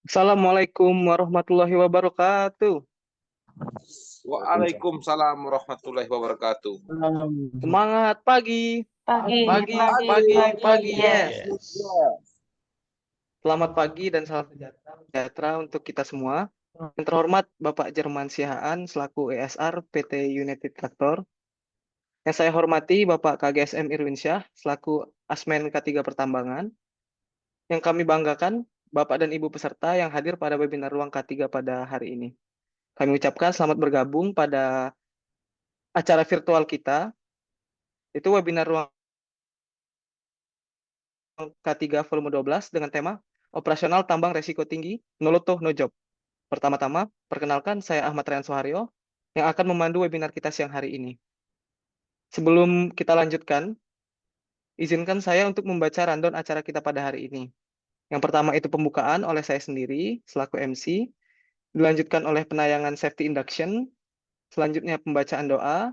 Assalamualaikum warahmatullahi wabarakatuh. Waalaikumsalam warahmatullahi wabarakatuh. Semangat pagi, Pagi, pagi, pagi, pagi, pagi, pagi, yes. yes. Selamat pagi dan salam sejahtera untuk kita semua. Yang terhormat Bapak Jerman Sihaan selaku ESR PT United Tractor. Yang saya hormati Bapak KGSM Irwinsyah selaku Asmen K3 Pertambangan. Yang kami banggakan Bapak dan Ibu peserta yang hadir pada webinar Ruang K3 pada hari ini. Kami ucapkan selamat bergabung pada acara virtual kita, itu webinar Ruang K3 volume 12 dengan tema Operasional Tambang Resiko Tinggi, No Loto No Job. Pertama-tama, perkenalkan saya Ahmad Rian Suharyo yang akan memandu webinar kita siang hari ini. Sebelum kita lanjutkan, izinkan saya untuk membaca rundown acara kita pada hari ini. Yang pertama itu pembukaan oleh saya sendiri selaku MC, dilanjutkan oleh penayangan safety induction, selanjutnya pembacaan doa,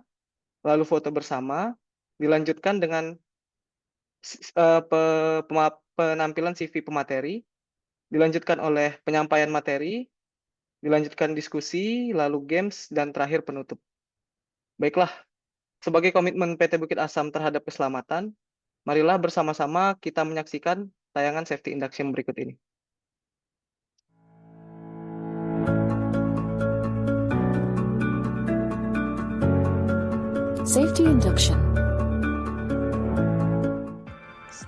lalu foto bersama, dilanjutkan dengan penampilan CV pemateri, dilanjutkan oleh penyampaian materi, dilanjutkan diskusi, lalu games, dan terakhir penutup. Baiklah, sebagai komitmen PT Bukit Asam terhadap keselamatan, marilah bersama-sama kita menyaksikan tayangan safety induction berikut ini. Safety induction.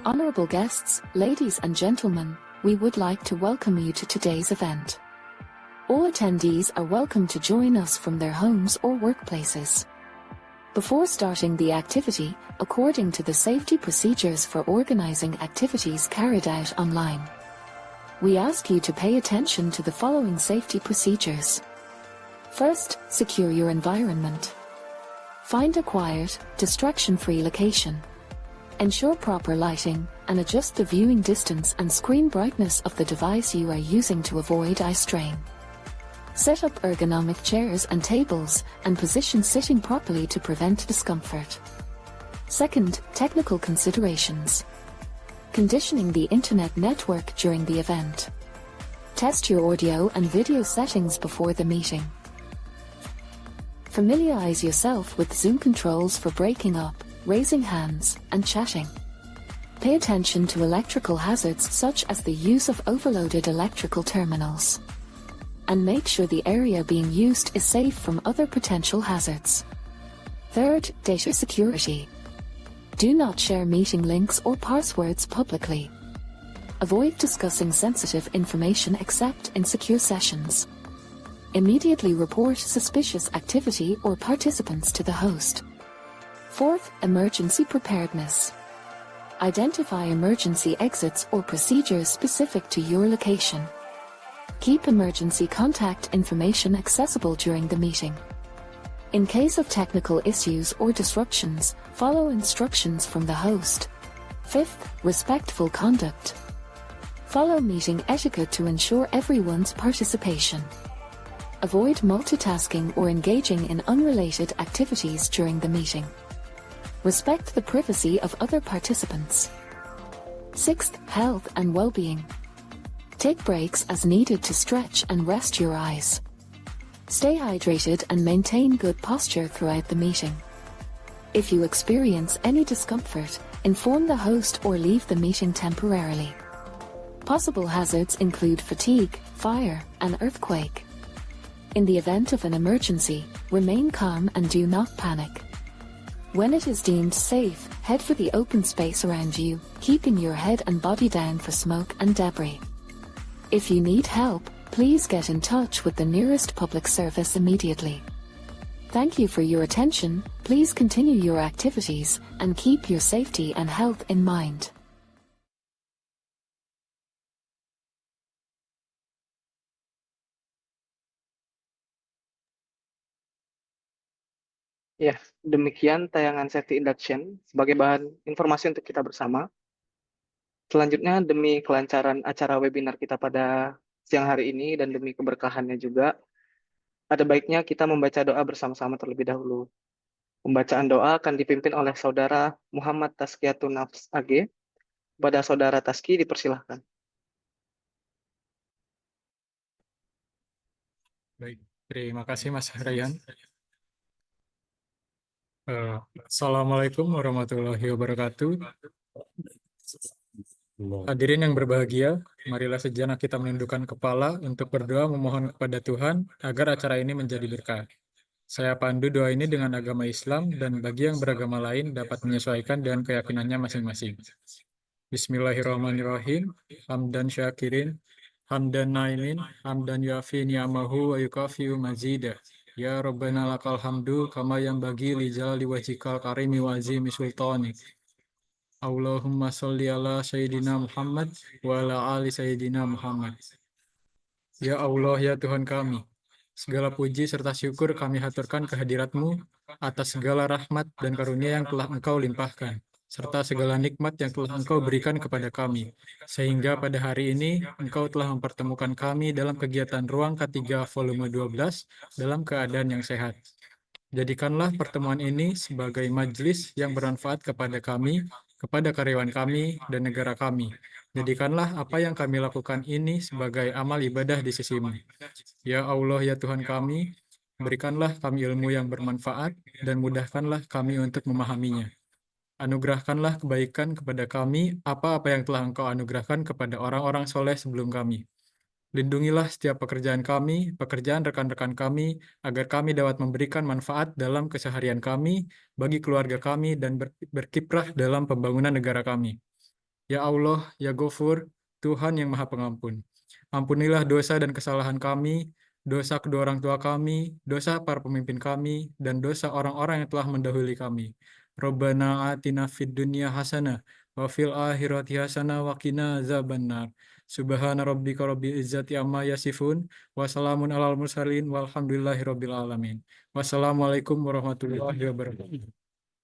Honorable guests, ladies and gentlemen, we would like to welcome you to today's event. All attendees are welcome to join us from their homes or workplaces. Before starting the activity, according to the safety procedures for organizing activities carried out online, we ask you to pay attention to the following safety procedures. First, secure your environment. Find a quiet, distraction-free location. Ensure proper lighting, and adjust the viewing distance and screen brightness of the device you are using to avoid eye strain. Set up ergonomic chairs and tables, and position sitting properly to prevent discomfort. Second, technical considerations. Conditioning the internet network during the event. Test your audio and video settings before the meeting. Familiarize yourself with Zoom controls for breaking up, raising hands, and chatting. Pay attention to electrical hazards such as the use of overloaded electrical terminals. And make sure the area being used is safe from other potential hazards. Third, data security. Do not share meeting links or passwords publicly. Avoid discussing sensitive information except in secure sessions. Immediately report suspicious activity or participants to the host. Fourth, emergency preparedness. Identify emergency exits or procedures specific to your location. Keep emergency contact information accessible during the meeting. In case of technical issues or disruptions, follow instructions from the host. Fifth, respectful conduct. Follow meeting etiquette to ensure everyone's participation. Avoid multitasking or engaging in unrelated activities during the meeting. Respect the privacy of other participants. Sixth, health and well-being. Take breaks as needed to stretch and rest your eyes. Stay hydrated and maintain good posture throughout the meeting. If you experience any discomfort, inform the host or leave the meeting temporarily. Possible hazards include fatigue, fire, and earthquake. In the event of an emergency, remain calm and do not panic. When it is deemed safe, head for the open space around you, keeping your head and body down for smoke and debris. If you need help, please get in touch with the nearest public service immediately. Thank you for your attention. Please continue your activities and keep your safety and health in mind. Ya, demikian tayangan safety induction sebagai bahan informasi untuk kita bersama. Selanjutnya, demi kelancaran acara webinar kita pada siang hari ini dan demi keberkahannya juga, ada baiknya kita membaca doa bersama-sama terlebih dahulu. Pembacaan doa akan dipimpin oleh Saudara Muhammad Tazkiyatun Nafs AG. Kepada Saudara Taski dipersilahkan. Baik, terima kasih Mas Ryan. Assalamualaikum warahmatullahi wabarakatuh. Hadirin yang berbahagia, marilah sejenak kita menundukkan kepala untuk berdoa memohon kepada Tuhan agar acara ini menjadi berkah. Saya pandu doa ini dengan agama Islam dan bagi yang beragama lain dapat menyesuaikan dengan keyakinannya masing-masing. Bismillahirrahmanirrahim. Hamdan syakirin, hamdan naimin, hamdan yuafi ni'amahu wa yukafi'u mazidah. Ya Rabbana lakal hamdu kama yang bagi li jalali wajhikal karimi wa azimi sultanik. Allahumma sholli ala Sayyidina Muhammad wa ala ali Sayyidina Muhammad. Ya Allah, ya Tuhan kami, segala puji serta syukur kami haturkan kehadirat-Mu atas segala rahmat dan karunia yang telah Engkau limpahkan, serta segala nikmat yang telah Engkau berikan kepada kami, sehingga pada hari ini Engkau telah mempertemukan kami dalam kegiatan Ruang K3 Volume 12 dalam keadaan yang sehat. Jadikanlah pertemuan ini sebagai majelis yang bermanfaat kepada kami, kepada karyawan kami, dan negara kami. Jadikanlah apa yang kami lakukan ini sebagai amal ibadah di sisi-Mu. Ya Allah, ya Tuhan kami, berikanlah kami ilmu yang bermanfaat dan mudahkanlah kami untuk memahaminya. Anugerahkanlah kebaikan kepada kami, apa-apa yang telah Engkau anugerahkan kepada orang-orang soleh sebelum kami. Lindungilah setiap pekerjaan kami, pekerjaan rekan-rekan kami, agar kami dapat memberikan manfaat dalam keseharian kami, bagi keluarga kami, dan berkiprah dalam pembangunan negara kami. Ya Allah, ya Ghafur, Tuhan yang Maha Pengampun. Ampunilah dosa dan kesalahan kami, dosa kedua orang tua kami, dosa para pemimpin kami, dan dosa orang-orang yang telah mendahului kami. Rabbana atina fid dunya hasanah, wa fil akhirati hasanah, wa qina azabannar. Subhana rabbika rabbil izzati amma yasifun, wa salamun alal mursalin, walhamdulillahi rabbil alamin. Wassalamualaikum warahmatullahi wabarakatuh.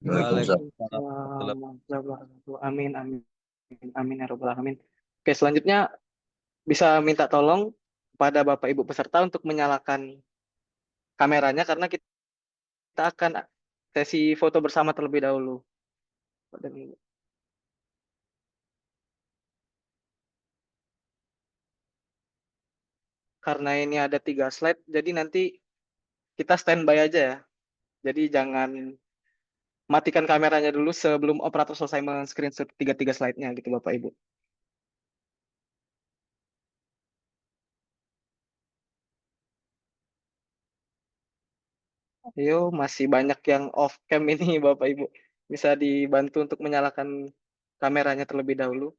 Waalaikumsalam warahmatullahi wabarakatuh. Amin, amin, amin ya robbal alamin. Oke, selanjutnya bisa minta tolong kepada Bapak Ibu peserta untuk menyalakan kameranya karena kita akan sesi foto bersama terlebih dahulu. Karena ini ada 3 slide, jadi nanti kita standby aja ya. Jadi jangan matikan kameranya dulu sebelum operator selesai men-screenshot 3 slide-nya gitu Bapak Ibu. Ayo, masih banyak yang off cam ini Bapak Ibu. Bisa dibantu untuk menyalakan kameranya terlebih dahulu.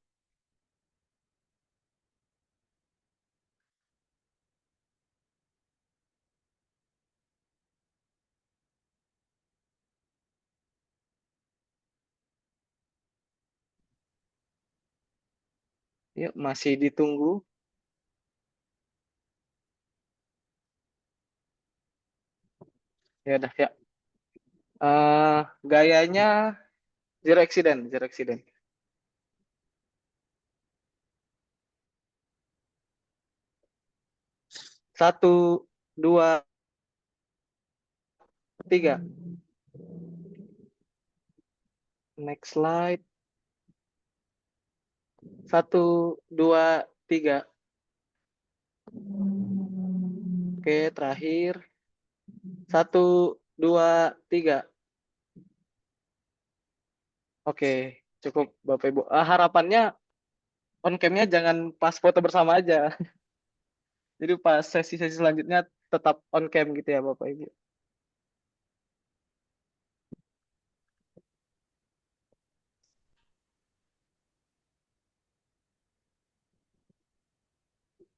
Yuk, masih ditunggu. Ya udah ya. Gayanya zero accident, zero accident. Satu, dua, tiga. Next slide. Satu, dua, tiga. Oke, terakhir. Satu, dua, tiga. Oke, cukup Bapak Ibu. Harapannya on cam-nya jangan pas foto bersama aja. Jadi pas sesi-sesi selanjutnya tetap on cam gitu ya Bapak Ibu.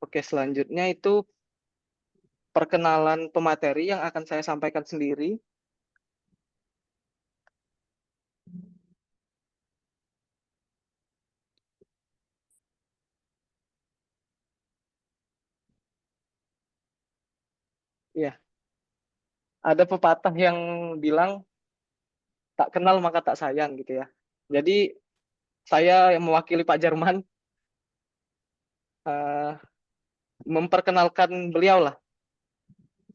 Oke, selanjutnya itu perkenalan pemateri yang akan saya sampaikan sendiri. Ya, ada pepatah yang bilang tak kenal maka tak sayang gitu ya. Jadi saya yang mewakili Pak Jarman memperkenalkan beliau lah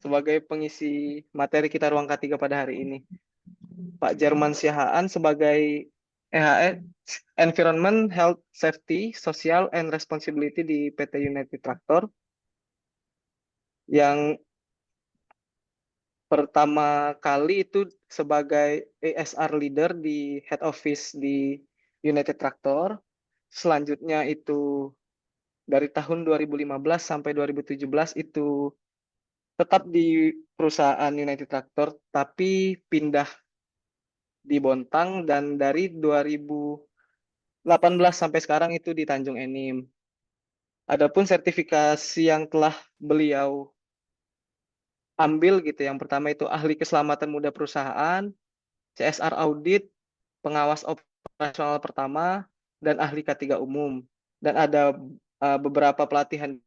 sebagai pengisi materi kita Ruang K3 pada hari ini. Pak Jarman Siahaan sebagai EHS Environment, Health, Safety, Social, and Responsibility di PT United Tractor yang pertama kali itu sebagai ASR leader di head office di United Tractor. Selanjutnya itu dari tahun 2015 sampai 2017 itu tetap di perusahaan United Tractor, tapi pindah di Bontang, dan dari 2018 sampai sekarang itu di Tanjung Enim. Adapun sertifikasi yang telah beliau ambil gitu, yang pertama itu ahli keselamatan muda perusahaan, CSR audit, pengawas operasional pertama, dan ahli K3 umum. Dan ada beberapa pelatihan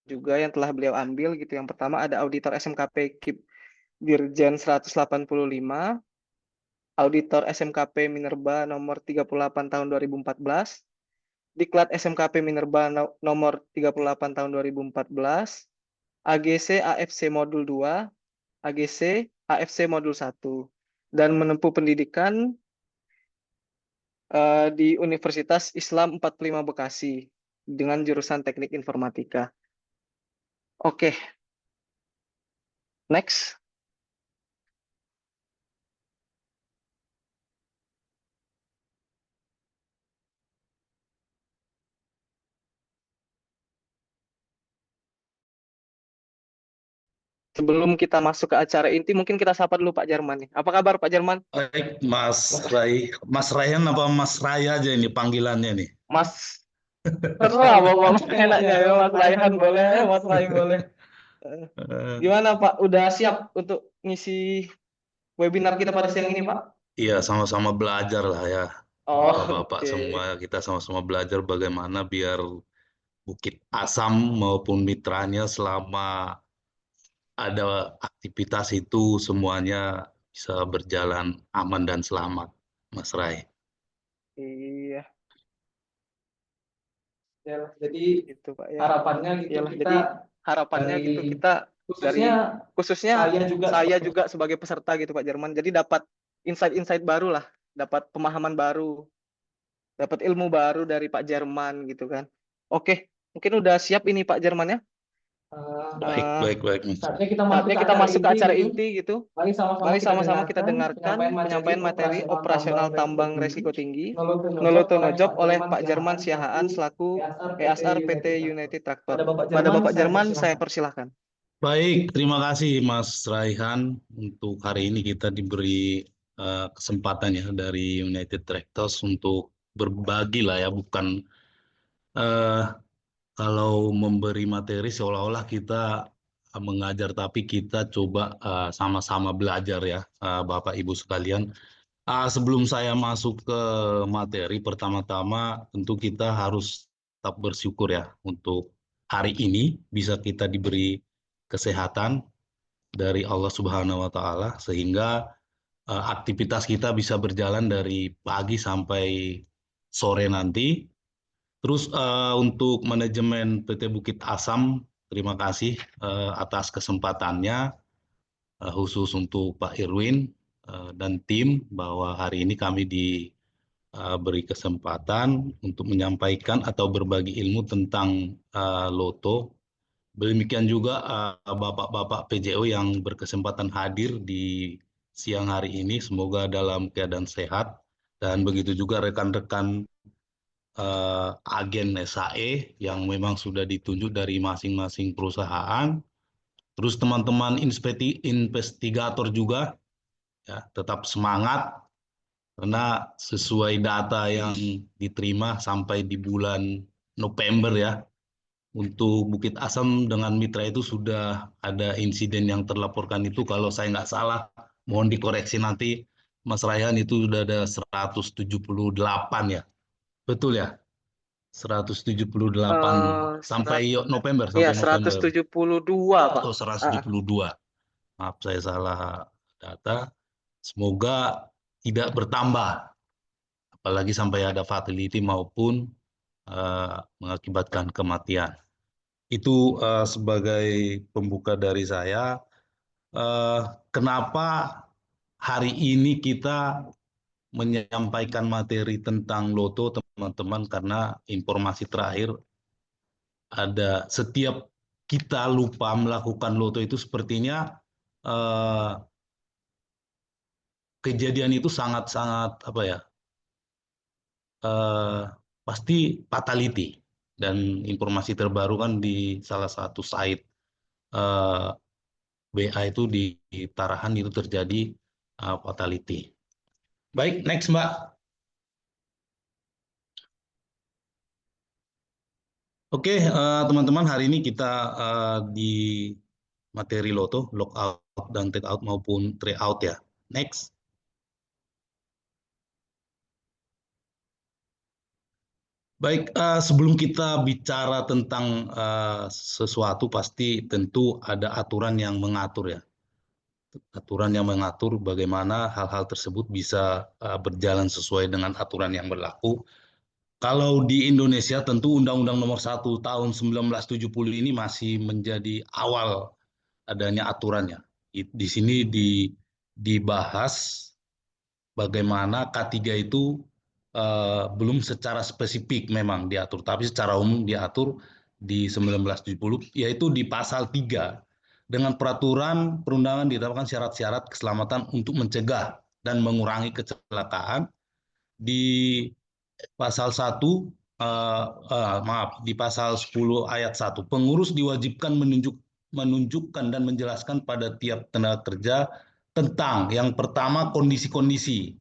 juga yang telah beliau ambil gitu. Yang pertama ada auditor SMKP KIP Dirjen 185, auditor SMKP Minerba nomor 38 tahun 2014, Diklat SMKP Minerba nomor 38 tahun 2014, AGC AFC Modul 2, AGC AFC Modul 1, dan menempuh pendidikan di Universitas Islam 45 Bekasi dengan jurusan Teknik Informatika. Oke, next. Sebelum kita masuk ke acara inti, mungkin kita sapa dulu Pak Jarman nih. Apa kabar Pak Jarman? Baik, Mas Ryan apa Mas Raya aja ini panggilannya nih? Mas, terserah Bapak, enaknya ya, Mas Raihan boleh, Mas Rai boleh. Gimana Pak? Udah siap untuk ngisi webinar kita pada siang ini Pak? Iya, sama-sama belajar lah ya. Oh, Bapak-bapak oke. semua kita sama-sama belajar bagaimana biar Bukit Asam maupun mitranya selama ada aktivitas itu semuanya bisa berjalan aman dan selamat, Mas Rai. Iya, Ya, jadi gitu Pak ya. harapannya gitu Iyalah, kita jadi harapannya dari- gitu kita dari khususnya saya juga sebagai peserta gitu Pak Jarman. Jadi dapat insight-insight baru lah, dapat pemahaman baru, dapat ilmu baru dari Pak Jarman gitu kan. Oke, mungkin udah siap ini Pak Jarman ya? Baik, Mas. saatnya kita Saatnya kita masuk ke acara gitu. inti gitu. Mari Mari sama-sama sama-sama kita dengarkan penyampaian materi operasional tambang resiko tinggi Noloto Nojob oleh Pak Jarman Siahaan selaku ESR PT United Tractor. Pada Bapak Jarman saya persilahkan. Baik, terima kasih Mas Raihan. Untuk hari ini kita diberi kesempatan ya dari United Tractors untuk berbagi lah ya, bukan kalau memberi materi seolah-olah kita mengajar, tapi kita coba sama-sama belajar ya, Bapak Ibu sekalian. Sebelum saya masuk ke materi, pertama-tama tentu kita harus tetap bersyukur ya untuk hari ini bisa kita diberi kesehatan dari Allah Subhanahu wa Ta'ala, sehingga aktivitas kita bisa berjalan dari pagi sampai sore nanti. Terus untuk manajemen PT Bukit Asam, terima kasih atas kesempatannya, khusus untuk Pak Irwin dan tim, bahwa hari ini kami diberi kesempatan untuk menyampaikan atau berbagi ilmu tentang loto. Demikian juga Bapak-Bapak PJO yang berkesempatan hadir di siang hari ini, semoga dalam keadaan sehat, dan begitu juga rekan-rekan agen SAE yang memang sudah ditunjuk dari masing-masing perusahaan. Terus teman-teman investigator juga ya, tetap semangat karena sesuai data yang diterima sampai di bulan November ya, untuk Bukit Asam dengan mitra itu sudah ada insiden yang terlaporkan itu, kalau saya nggak salah, mohon dikoreksi nanti Mas Rayhan, itu sudah ada 178 ya. Betul ya? 178 sampai November. Iya, November. 172 Pak. Atau 172. Maaf saya salah data. Semoga tidak bertambah. Apalagi sampai ada fatality maupun mengakibatkan kematian. Itu sebagai pembuka dari saya. Kenapa hari ini kita menyampaikan materi tentang loto, teman-teman? Karena informasi terakhir ada, setiap kita lupa melakukan loto itu sepertinya eh, kejadian itu sangat-sangat apa ya, eh, pasti fatality. Dan informasi terbaru kan di salah satu site eh, BA itu di Tarahan itu terjadi fatality. Baik, next Mbak. Oke, teman-teman, hari ini kita di materi Loto, lockout dan take out maupun trade out ya. Next. Baik, sebelum kita bicara tentang sesuatu, pasti tentu ada aturan yang mengatur ya. Aturan yang mengatur bagaimana hal-hal tersebut bisa berjalan sesuai dengan aturan yang berlaku. Kalau di Indonesia tentu Undang-Undang Nomor 1 Tahun 1970 ini masih menjadi awal adanya aturannya. Di sini dibahas bagaimana K3 itu belum secara spesifik memang diatur, tapi secara umum diatur di 1970, yaitu di pasal 3 dengan peraturan perundangan ditetapkan syarat-syarat keselamatan untuk mencegah dan mengurangi kecelakaan. Di pasal 1, di pasal 10 ayat 1, pengurus diwajibkan menunjukkan dan menjelaskan pada tiap tenaga kerja tentang yang pertama kondisi-kondisi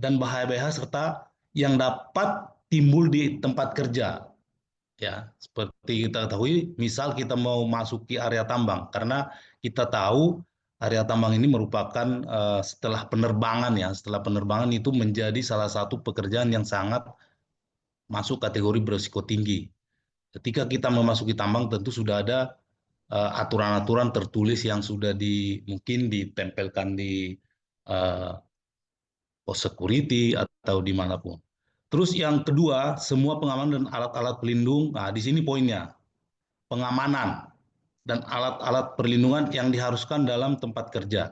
dan bahaya-bahaya serta yang dapat timbul di tempat kerja. Ya, seperti kita ketahui, misal kita mau masuki area tambang, karena kita tahu area tambang ini merupakan setelah penerbangan ya, setelah penerbangan itu menjadi salah satu pekerjaan yang sangat masuk kategori berisiko tinggi. Ketika kita memasuki tambang tentu sudah ada aturan-aturan tertulis yang sudah mungkin ditempelkan di pos security atau dimanapun. Terus yang kedua, semua pengamanan dan alat-alat pelindung. Nah, di sini poinnya, pengamanan dan alat-alat perlindungan yang diharuskan dalam tempat kerja.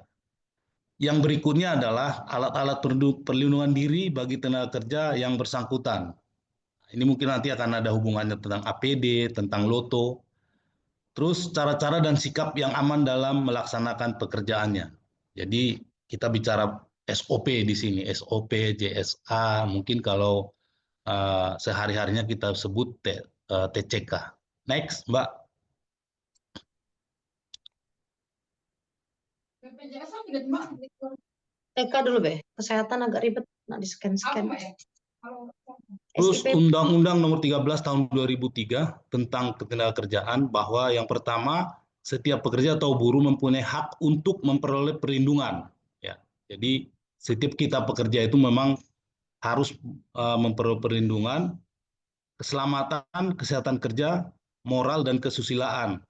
Yang berikutnya adalah alat-alat perlindungan diri bagi tenaga kerja yang bersangkutan. Ini mungkin nanti akan ada hubungannya tentang APD, tentang Loto. Terus cara-cara dan sikap yang aman dalam melaksanakan pekerjaannya. Jadi kita bicara SOP di sini, SOP, JSA, mungkin kalau sehari-harinya kita sebut TCK. Next, Mbak. TK dulu, Be. Kesehatan agak ribet, nak di scan-scan. Terus SIP. Undang-Undang Nomor 13 Tahun 2003 tentang ketenagakerjaan bahwa yang pertama, setiap pekerja atau buruh mempunyai hak untuk memperoleh perlindungan. Ya, jadi setiap kita pekerja itu memang harus memperoleh perlindungan, keselamatan, kesehatan kerja, moral dan kesusilaan,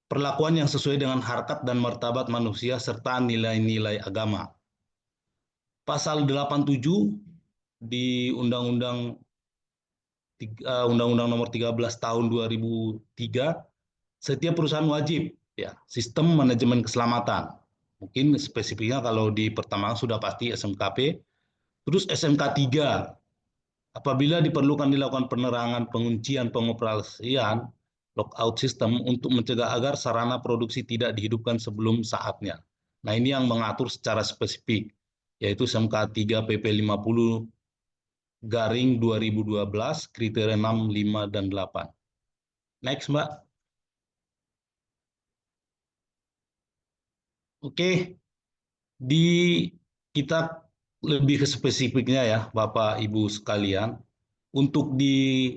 perlakuan yang sesuai dengan harkat dan martabat manusia serta nilai-nilai agama. Pasal 87 di Undang-Undang Nomor 13 Tahun 2003, setiap perusahaan wajib ya sistem manajemen keselamatan. Mungkin spesifiknya kalau di pertambangan sudah pasti SMKP. Terus SMK 3, apabila diperlukan dilakukan penerangan, penguncian, pengoperasian lockout system untuk mencegah agar sarana produksi tidak dihidupkan sebelum saatnya. Nah, ini yang mengatur secara spesifik, yaitu SMK 3 PP 50/2012, kriteria 6, 5, dan 8. Next, Mbak. Oke, kita lebih ke spesifiknya ya, Bapak Ibu sekalian. Untuk di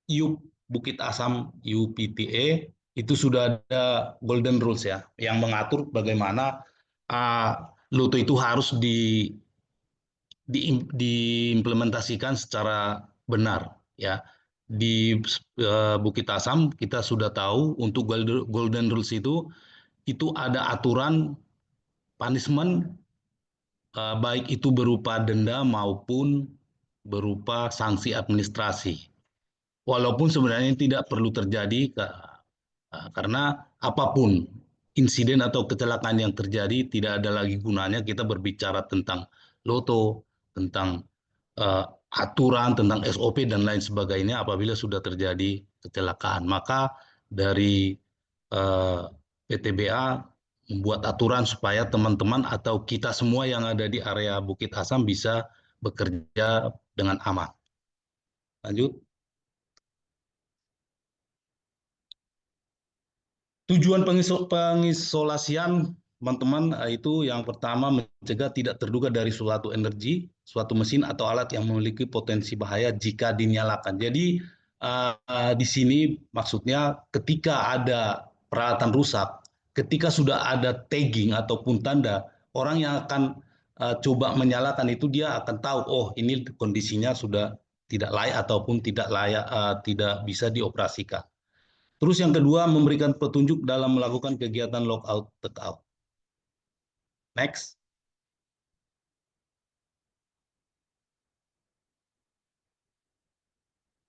IUP Bukit Asam UPTA itu sudah ada golden rules ya, yang mengatur bagaimana Loto itu harus diimplementasikan secara benar ya. Di Bukit Asam kita sudah tahu untuk golden rules itu ada aturan punishment baik itu berupa denda maupun berupa sanksi administrasi. Walaupun sebenarnya tidak perlu terjadi karena apapun insiden atau kecelakaan yang terjadi tidak ada lagi gunanya kita berbicara tentang Loto, tentang aturan, tentang SOP dan lain sebagainya apabila sudah terjadi kecelakaan. Maka dari PTBA membuat aturan supaya teman-teman atau kita semua yang ada di area Bukit Asam bisa bekerja dengan aman. Lanjut. Tujuan pengisolasian, teman-teman, itu yang pertama mencegah tidak terduga dari suatu energi, suatu mesin atau alat yang memiliki potensi bahaya jika dinyalakan. Jadi di sini maksudnya ketika ada peralatan rusak, ketika sudah ada tagging ataupun tanda, orang yang akan coba menyalakan itu dia akan tahu, oh ini kondisinya sudah tidak layak ataupun tidak layak, tidak bisa dioperasikan. Terus yang kedua, memberikan petunjuk dalam melakukan kegiatan logout tagout. Next.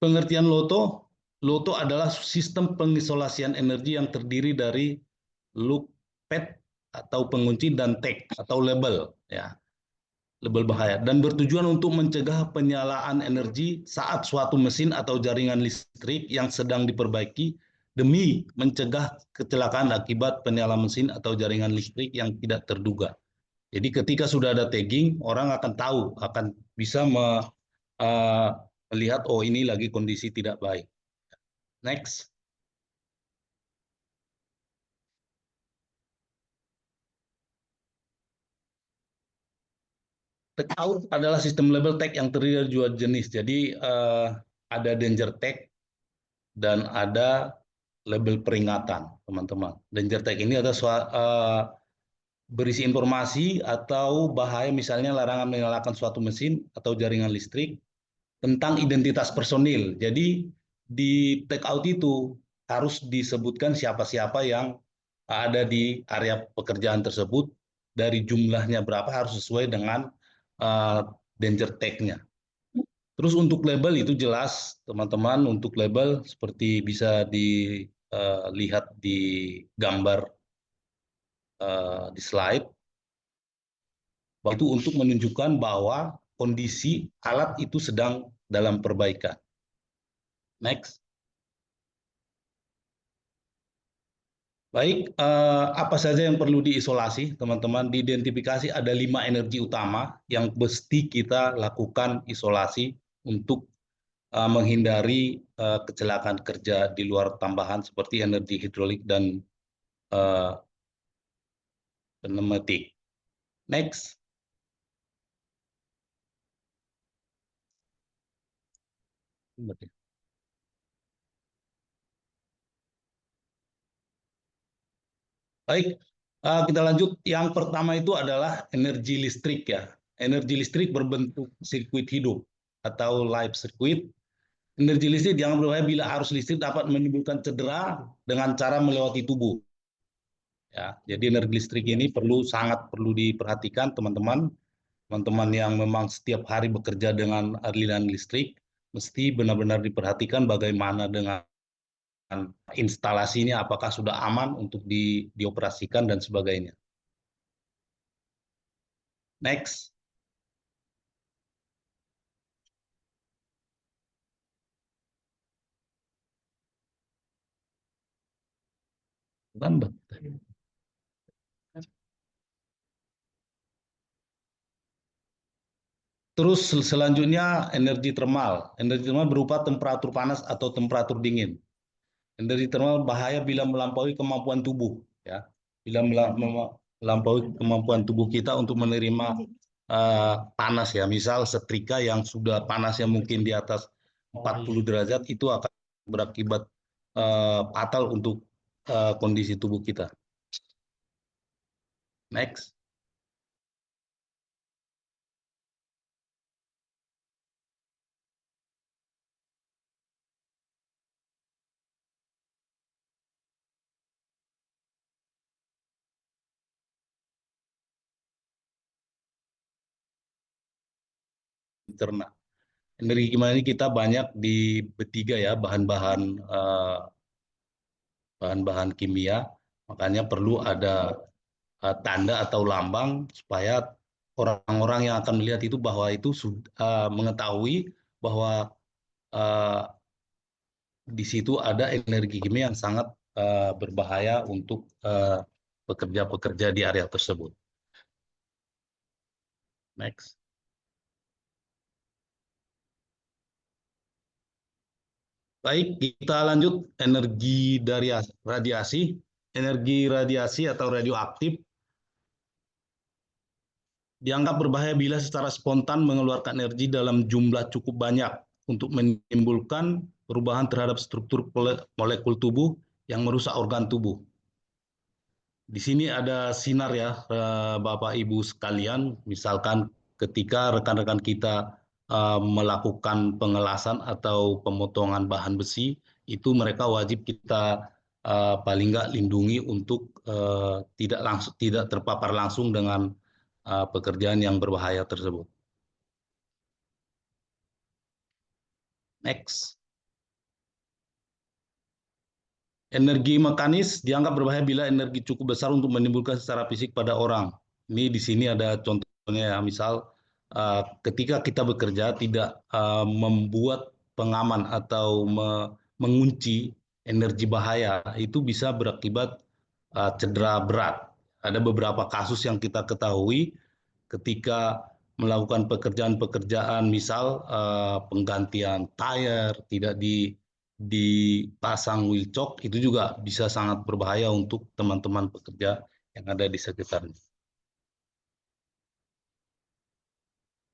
Pengertian LOTO. LOTO adalah sistem pengisolasian energi yang terdiri dari loop, pad atau pengunci, dan tag atau label, ya, label bahaya, dan bertujuan untuk mencegah penyalaan energi saat suatu mesin atau jaringan listrik yang sedang diperbaiki demi mencegah kecelakaan akibat penyalaan mesin atau jaringan listrik yang tidak terduga. Jadi ketika sudah ada tagging, orang akan tahu, akan bisa melihat, oh ini lagi kondisi tidak baik. Next. Tagout adalah sistem label tag yang terdiri dari dua jenis. Jadi ada danger tag dan ada label peringatan, teman-teman. Danger tag ini adalah berisi informasi atau bahaya, misalnya larangan menyalakan suatu mesin atau jaringan listrik, tentang identitas personil. Jadi di tagout itu harus disebutkan siapa-siapa yang ada di area pekerjaan tersebut, dari jumlahnya berapa harus sesuai dengan danger tag-nya. Terus untuk label itu jelas, teman-teman, untuk label seperti bisa dilihat di gambar di slide, itu untuk menunjukkan bahwa kondisi alat itu sedang dalam perbaikan. Next. Baik, apa saja yang perlu diisolasi, teman-teman? Diidentifikasi ada 5 energi utama yang mesti kita lakukan isolasi untuk menghindari kecelakaan kerja di luar tambahan seperti energi hidrolik dan pneumatik. Next. Baik, kita lanjut. Yang pertama itu adalah energi listrik, ya. Energi listrik berbentuk sirkuit hidup atau live circuit. Energi listrik yang berbahaya bila arus listrik dapat menimbulkan cedera dengan cara melewati tubuh. Ya, jadi energi listrik ini sangat perlu diperhatikan, teman-teman. Teman-teman yang memang setiap hari bekerja dengan aliran listrik, mesti benar-benar diperhatikan bagaimana dengan instalasinya, apakah sudah aman untuk dioperasikan dan sebagainya. Next. Lambat. Terus selanjutnya energi termal. Energi termal berupa temperatur panas atau temperatur dingin. Energi termal bahaya bila melampaui kemampuan tubuh, ya. Bila melampaui kemampuan tubuh kita untuk menerima panas, ya. Misal setrika yang sudah panasnya mungkin di atas 40 derajat itu akan berakibat fatal untuk kondisi tubuh kita. Next. Interna. Energi gimana ini kita banyak di B3, ya, bahan-bahan kimia, makanya perlu ada tanda atau lambang supaya orang-orang yang akan melihat itu bahwa itu mengetahui bahwa di situ ada energi kimia yang sangat berbahaya untuk pekerja-pekerja di area tersebut. Next. Baik, kita lanjut energi dari radiasi. Energi radiasi atau radioaktif dianggap berbahaya bila secara spontan mengeluarkan energi dalam jumlah cukup banyak untuk menimbulkan perubahan terhadap struktur molekul tubuh yang merusak organ tubuh. Di sini ada sinar ya, Bapak Ibu sekalian, misalkan ketika rekan-rekan kita melakukan pengelasan atau pemotongan bahan besi, itu mereka wajib kita paling nggak lindungi untuk tidak terpapar langsung dengan pekerjaan yang berbahaya tersebut. Next. Energi mekanis dianggap berbahaya bila energi cukup besar untuk menimbulkan secara fisik pada orang. Ini di sini ada contohnya ya, misal ketika kita bekerja tidak membuat pengaman atau mengunci energi bahaya, itu bisa berakibat cedera berat. Ada beberapa kasus yang kita ketahui ketika melakukan pekerjaan-pekerjaan, misal penggantian tayar tidak dipasang wheel chock, itu juga bisa sangat berbahaya untuk teman-teman pekerja yang ada di sekitarnya.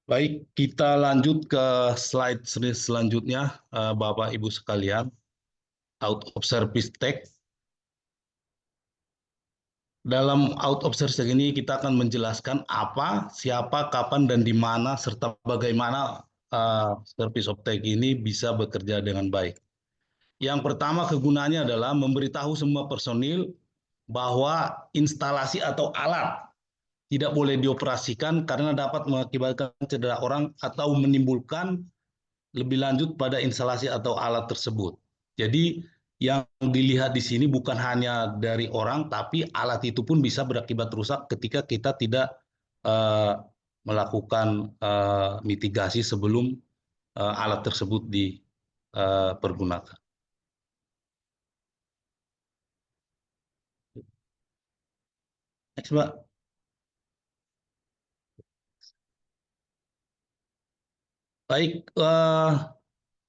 Baik, kita lanjut ke slide selanjutnya, Bapak Ibu sekalian. Out of service tech. Dalam out of service ini kita akan menjelaskan apa, siapa, kapan, dan di mana, serta bagaimana service of tech ini bisa bekerja dengan baik. Yang pertama kegunaannya adalah memberitahu semua personil bahwa instalasi atau alat tidak boleh dioperasikan karena dapat mengakibatkan cedera orang atau menimbulkan lebih lanjut pada instalasi atau alat tersebut. Jadi yang dilihat di sini bukan hanya dari orang, tapi alat itu pun bisa berakibat rusak ketika kita tidak melakukan mitigasi sebelum alat tersebut dipergunakan. Next, Mbak. Baik,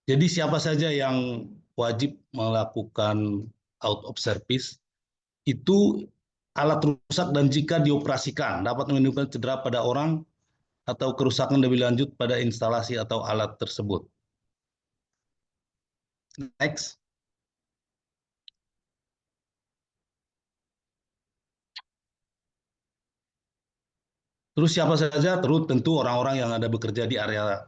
jadi siapa saja yang wajib melakukan out of service? Itu alat rusak dan jika dioperasikan dapat menimbulkan cedera pada orang atau kerusakan lebih lanjut pada instalasi atau alat tersebut. Next. Terus siapa saja? Terus tentu orang-orang yang ada bekerja di area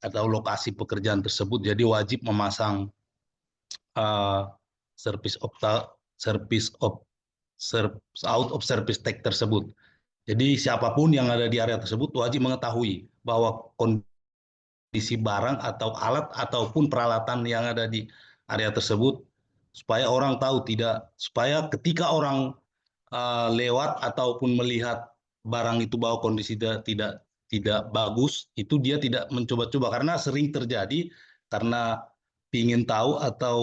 atau lokasi pekerjaan tersebut, jadi wajib memasang out of service tag tersebut. Jadi siapapun yang ada di area tersebut wajib mengetahui bahwa kondisi barang atau alat ataupun peralatan yang ada di area tersebut, supaya orang tahu, supaya ketika orang lewat ataupun melihat barang itu bahwa kondisi tidak bagus, itu dia tidak mencoba-coba, karena sering terjadi karena ingin tahu atau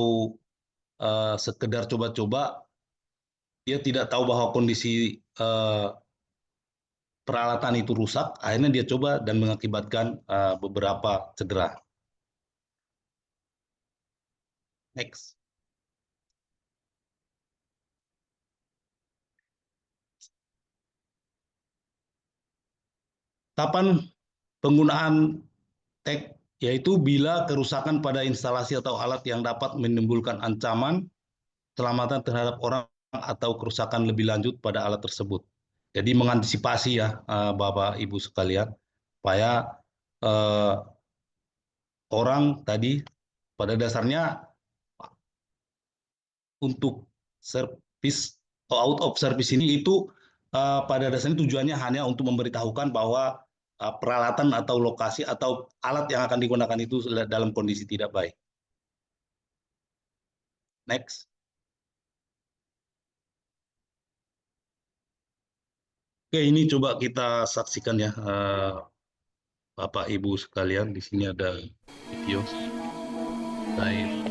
sekedar coba-coba, dia tidak tahu bahwa kondisi peralatan itu rusak, akhirnya dia coba dan mengakibatkan beberapa cedera. Next. Kapan penggunaan tag? Yaitu bila kerusakan pada instalasi atau alat yang dapat menimbulkan ancaman keselamatan terhadap orang atau kerusakan lebih lanjut pada alat tersebut. Jadi mengantisipasi ya Bapak Ibu sekalian, supaya orang tadi pada dasarnya untuk service atau out of service ini itu pada dasarnya tujuannya hanya untuk memberitahukan bahwa peralatan atau lokasi atau alat yang akan digunakan itu dalam kondisi tidak baik. Next. Oke, ini coba kita saksikan ya, Bapak Ibu sekalian. Di sini ada video. Baik.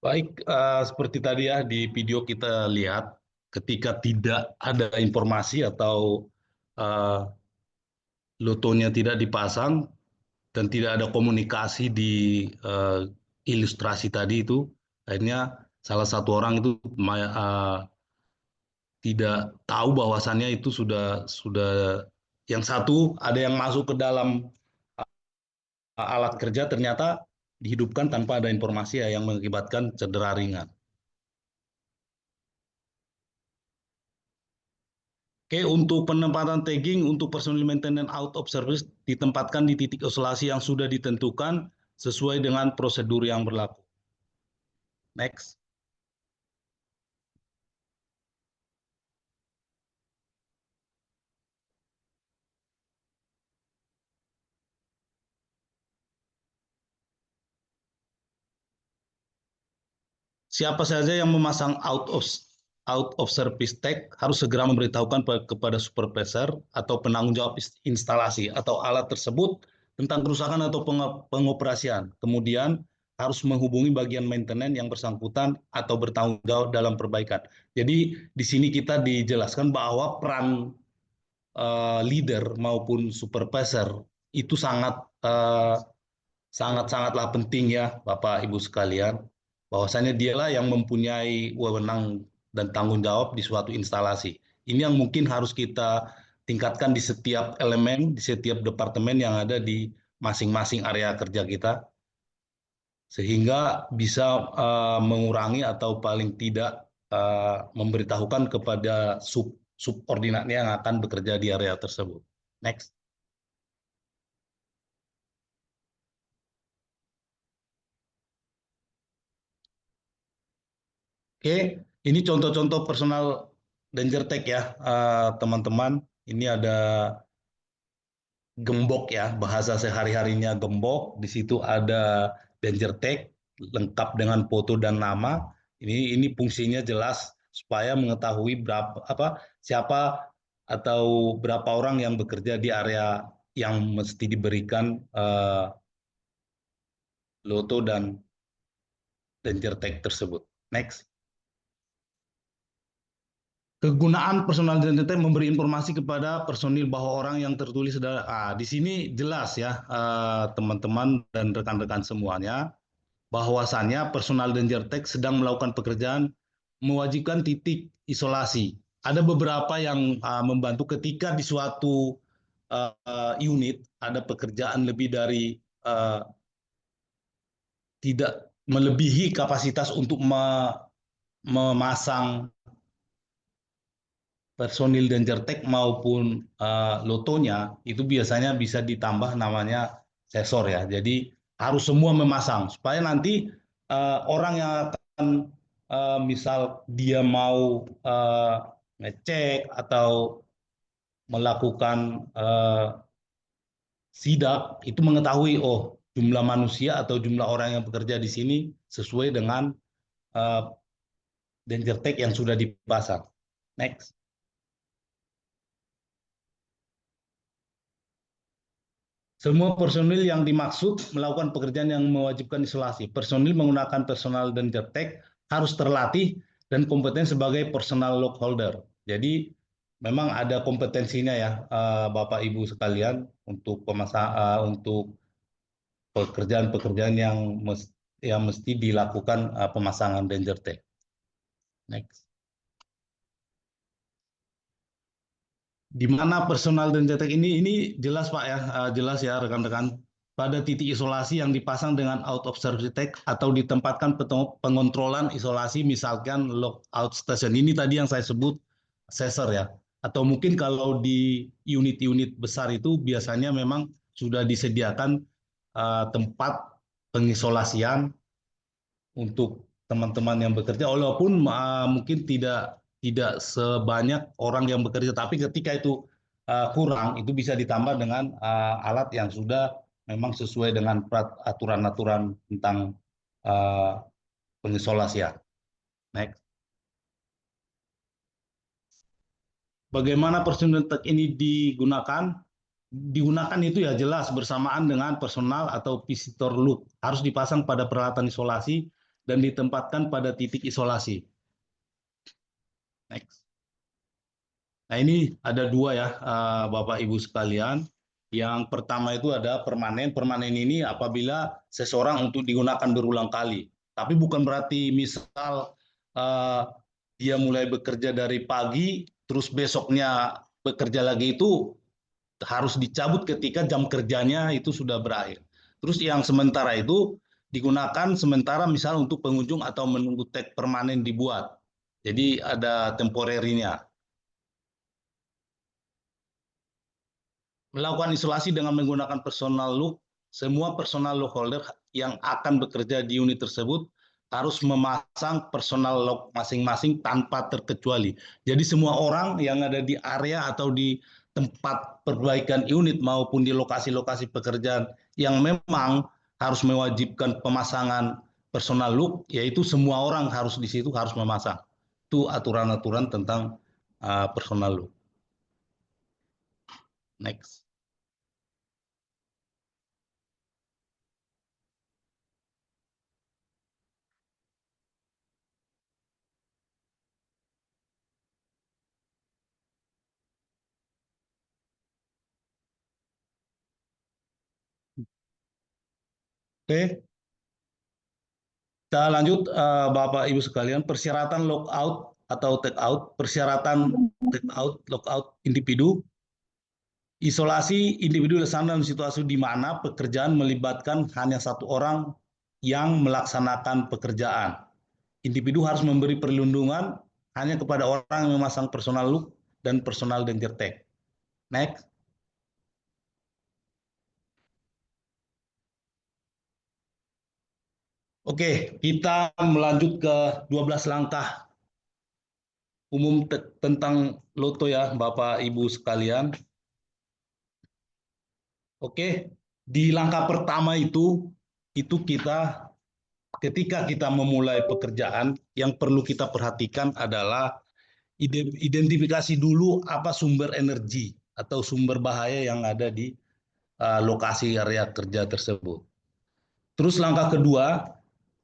Baik, seperti tadi ya di video kita lihat, ketika tidak ada informasi atau lotonya tidak dipasang dan tidak ada komunikasi di ilustrasi tadi itu, akhirnya salah satu orang itu tidak tahu bahwasannya itu sudah yang satu ada yang masuk ke dalam alat kerja, ternyata dihidupkan tanpa ada informasi yang mengakibatkan cedera ringan. Oke, untuk penempatan tagging untuk personil maintenance out of service ditempatkan di titik isolasi yang sudah ditentukan sesuai dengan prosedur yang berlaku. Next. Siapa saja yang memasang out of service tag harus segera memberitahukan kepada supervisor atau penanggung jawab instalasi atau alat tersebut tentang kerusakan atau pengoperasian. Kemudian harus menghubungi bagian maintenance yang bersangkutan atau bertanggung jawab dalam perbaikan. Jadi di sini kita dijelaskan bahwa peran leader maupun supervisor itu sangatlah penting ya Bapak Ibu sekalian. Bahwasanya dialah yang mempunyai wewenang dan tanggung jawab di suatu instalasi. Ini yang mungkin harus kita tingkatkan di setiap elemen, di setiap departemen yang ada di masing-masing area kerja kita, sehingga bisa mengurangi atau paling tidak memberitahukan kepada subordinatnya yang akan bekerja di area tersebut. Next. Oke, ini contoh-contoh personal danger tag ya, teman-teman. Ini ada gembok ya, bahasa sehari-harinya gembok. Di situ ada danger tag lengkap dengan foto dan nama. Ini fungsinya jelas supaya mengetahui siapa atau berapa orang yang bekerja di area yang mesti diberikan loto dan danger tag tersebut. Next. Kegunaan personal danger tag memberi informasi kepada personil bahwa orang yang tertulis adalah di sini jelas ya teman-teman dan rekan-rekan semuanya, bahwasannya personal danger tag sedang melakukan pekerjaan mewajibkan titik isolasi. Ada beberapa yang membantu ketika di suatu unit ada pekerjaan lebih dari tidak melebihi kapasitas untuk memasang personil danger tag maupun lotonya, itu biasanya bisa ditambah namanya sensor ya. Jadi harus semua memasang supaya nanti orang yang akan misal dia mau ngecek atau melakukan sidak itu mengetahui jumlah manusia atau jumlah orang yang bekerja di sini sesuai dengan danger tag yang sudah dipasang. Next. Semua personil yang dimaksud melakukan pekerjaan yang mewajibkan isolasi. Personil menggunakan personal danger tag harus terlatih dan kompeten sebagai personal log holder. Jadi memang ada kompetensinya ya, Bapak Ibu sekalian, untuk untuk pekerjaan-pekerjaan yang mesti dilakukan pemasangan danger tag. Next. Di mana personal danger tag ini jelas Pak ya, jelas ya rekan-rekan. Pada titik isolasi yang dipasang dengan out of service tag atau ditempatkan pengontrolan isolasi, misalkan logout station. Ini tadi yang saya sebut sensor ya. Atau mungkin kalau di unit-unit besar itu biasanya memang sudah disediakan tempat pengisolasian untuk teman-teman yang bekerja, walaupun mungkin tidak sebanyak orang yang bekerja, tapi ketika itu kurang, itu bisa ditambah dengan alat yang sudah memang sesuai dengan aturan-aturan tentang pengisolasian. Next. Bagaimana personal tag ini digunakan? Digunakan itu ya jelas bersamaan dengan personal atau visitor look. Harus dipasang pada peralatan isolasi dan ditempatkan pada titik isolasi. Next. Nah ini ada dua ya Bapak Ibu sekalian. Yang pertama itu ada permanen. Permanen ini apabila seseorang untuk digunakan berulang kali. Tapi bukan berarti misal dia mulai bekerja dari pagi, terus besoknya bekerja lagi, itu harus dicabut ketika jam kerjanya itu sudah berakhir. Terus yang sementara itu digunakan sementara misal untuk pengunjung atau menunggu tag permanen dibuat. Jadi ada temporerinya. Melakukan isolasi dengan menggunakan personal look, semua personal lock holder yang akan bekerja di unit tersebut harus memasang personal lock masing-masing tanpa terkecuali. Jadi semua orang yang ada di area atau di tempat perbaikan unit maupun di lokasi-lokasi pekerjaan yang memang harus mewajibkan pemasangan personal look, yaitu semua orang harus di situ harus memasang. Itu aturan-aturan tentang personal look. Next. Oke, kita lanjut Bapak Ibu sekalian, persyaratan logout atau take out, persyaratan take out, logout individu, isolasi individu dalam situasi di mana pekerjaan melibatkan hanya satu orang yang melaksanakan pekerjaan. Individu harus memberi perlindungan hanya kepada orang yang memasang personal look dan personal danger tag. Next. Oke, kita melanjut ke 12 langkah umum tentang loto ya, Bapak Ibu sekalian. Oke, di langkah pertama itu kita ketika kita memulai pekerjaan, yang perlu kita perhatikan adalah identifikasi dulu apa sumber energi atau sumber bahaya yang ada di lokasi area kerja tersebut. Terus langkah kedua,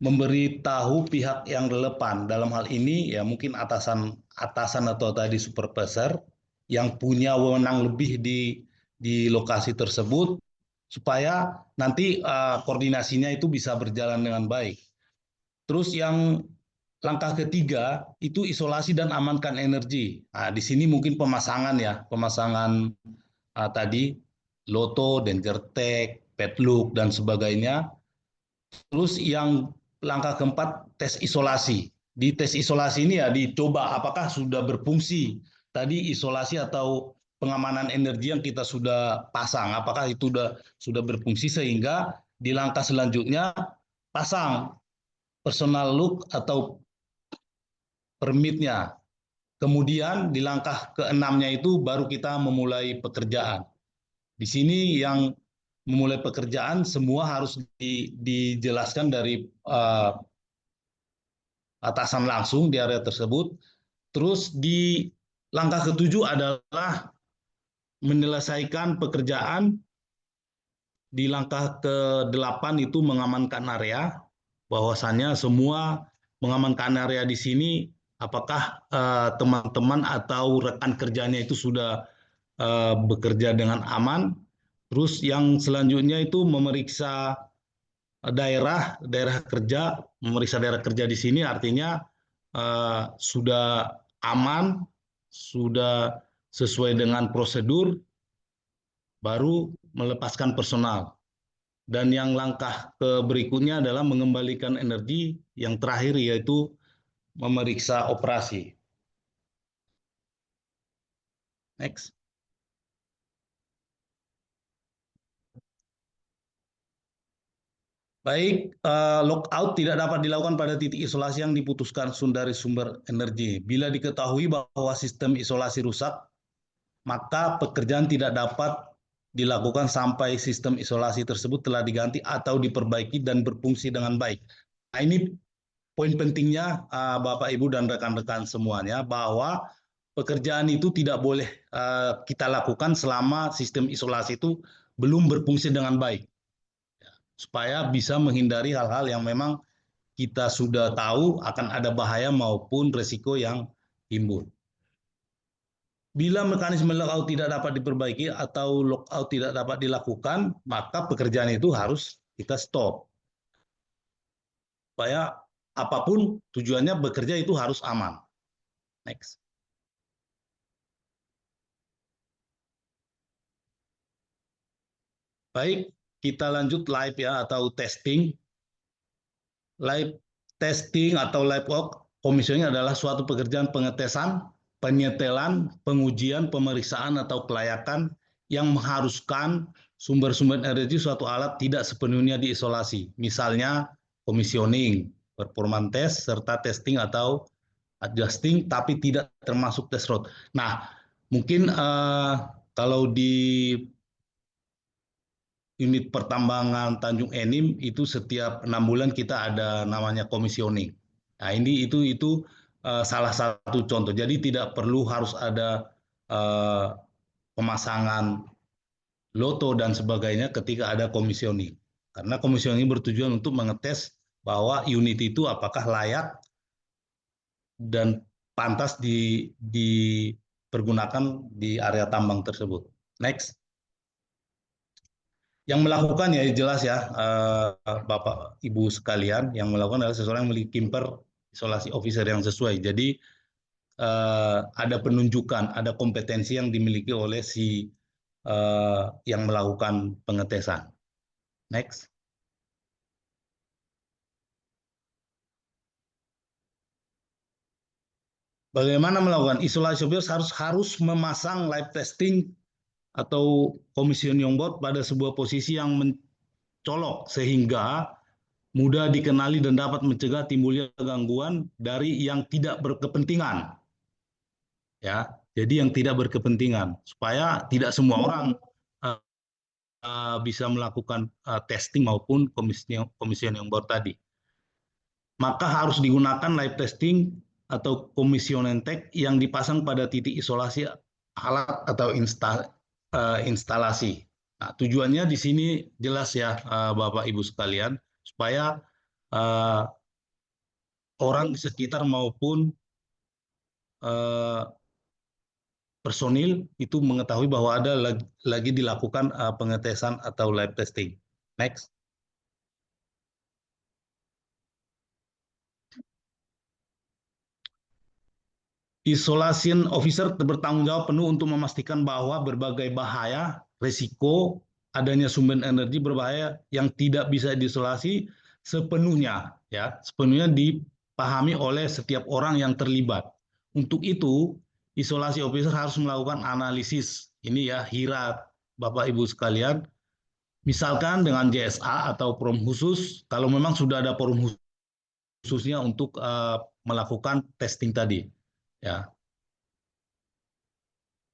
memberitahu pihak yang relevan. Dalam hal ini ya mungkin atasan atau tadi supervisor yang punya wewenang lebih di lokasi tersebut, supaya nanti koordinasinya itu bisa berjalan dengan baik. Terus yang langkah ketiga itu isolasi dan amankan energi. Nah, di sini mungkin pemasangan tadi loto, danger tag, padlock dan sebagainya. Terus yang langkah keempat, tes isolasi. Di tes isolasi ini ya dicoba apakah sudah berfungsi tadi isolasi atau pengamanan energi yang kita sudah pasang, apakah itu sudah berfungsi, sehingga di langkah selanjutnya pasang personal look atau permitnya. Kemudian di langkah keenamnya itu baru kita memulai pekerjaan. Di sini yang memulai pekerjaan semua harus dijelaskan dari atasan langsung di area tersebut. Terus di langkah ketujuh adalah menyelesaikan pekerjaan. Di langkah ke-8 itu mengamankan area, bahwasannya semua mengamankan area di sini apakah teman-teman atau rekan kerjanya itu sudah bekerja dengan aman. Terus yang selanjutnya itu memeriksa daerah kerja, memeriksa daerah kerja di sini artinya sudah aman, sudah sesuai dengan prosedur, baru melepaskan personal. Dan yang langkah berikutnya adalah mengembalikan energi, yang terakhir yaitu memeriksa operasi. Next. Baik, lockout tidak dapat dilakukan pada titik isolasi yang diputuskan dari sumber energi. Bila diketahui bahwa sistem isolasi rusak, maka pekerjaan tidak dapat dilakukan sampai sistem isolasi tersebut telah diganti atau diperbaiki dan berfungsi dengan baik. Nah, ini poin pentingnya Bapak, Ibu, dan rekan-rekan semuanya, bahwa pekerjaan itu tidak boleh kita lakukan selama sistem isolasi itu belum berfungsi dengan baik, supaya bisa menghindari hal-hal yang memang kita sudah tahu akan ada bahaya maupun resiko yang timbul. Bila mekanisme lockout tidak dapat diperbaiki atau lockout tidak dapat dilakukan, maka pekerjaan itu harus kita stop. Supaya apapun tujuannya, bekerja itu harus aman. Next. Baik, kita lanjut live ya, atau testing. Live testing atau live work commissioning adalah suatu pekerjaan pengetesan, penyetelan, pengujian, pemeriksaan atau kelayakan yang mengharuskan sumber-sumber energi suatu alat tidak sepenuhnya diisolasi. Misalnya commissioning, performance test, serta testing atau adjusting, tapi tidak termasuk test road. Nah, mungkin kalau di unit pertambangan Tanjung Enim itu setiap 6 bulan kita ada namanya commissioning. Nah, ini itu salah satu contoh. Jadi tidak perlu harus ada pemasangan loto dan sebagainya ketika ada commissioning. Karena commissioning bertujuan untuk mengetes bahwa unit itu apakah layak dan pantas dipergunakan di area tambang tersebut. Next. Yang melakukan ya jelas ya, Bapak Ibu sekalian, yang melakukan adalah seseorang yang memiliki kimper isolasi officer yang sesuai. Jadi ada penunjukan, ada kompetensi yang dimiliki oleh si yang melakukan pengetesan. Next. Bagaimana melakukan isolasi officer? Harus memasang live testing atau commissioning board pada sebuah posisi yang mencolok sehingga mudah dikenali dan dapat mencegah timbulnya gangguan dari yang tidak berkepentingan. Ya, jadi yang tidak berkepentingan, supaya tidak semua orang bisa melakukan testing maupun commissioning board tadi. Maka harus digunakan live testing atau commissioning tag yang dipasang pada titik isolasi alat atau instalasi. Nah, tujuannya di sini jelas ya, Bapak Ibu sekalian, supaya orang di sekitar maupun personil itu mengetahui bahwa ada lagi dilakukan pengetesan atau live testing. Next. Isolation officer bertanggung jawab penuh untuk memastikan bahwa berbagai bahaya, risiko adanya sumber energi berbahaya yang tidak bisa diisolasi sepenuhnya dipahami oleh setiap orang yang terlibat. Untuk itu, isolasi officer harus melakukan analisis ini ya, HIRA, Bapak Ibu sekalian. Misalkan dengan JSA atau forum khusus, kalau memang sudah ada forum khususnya untuk melakukan testing tadi. Ya,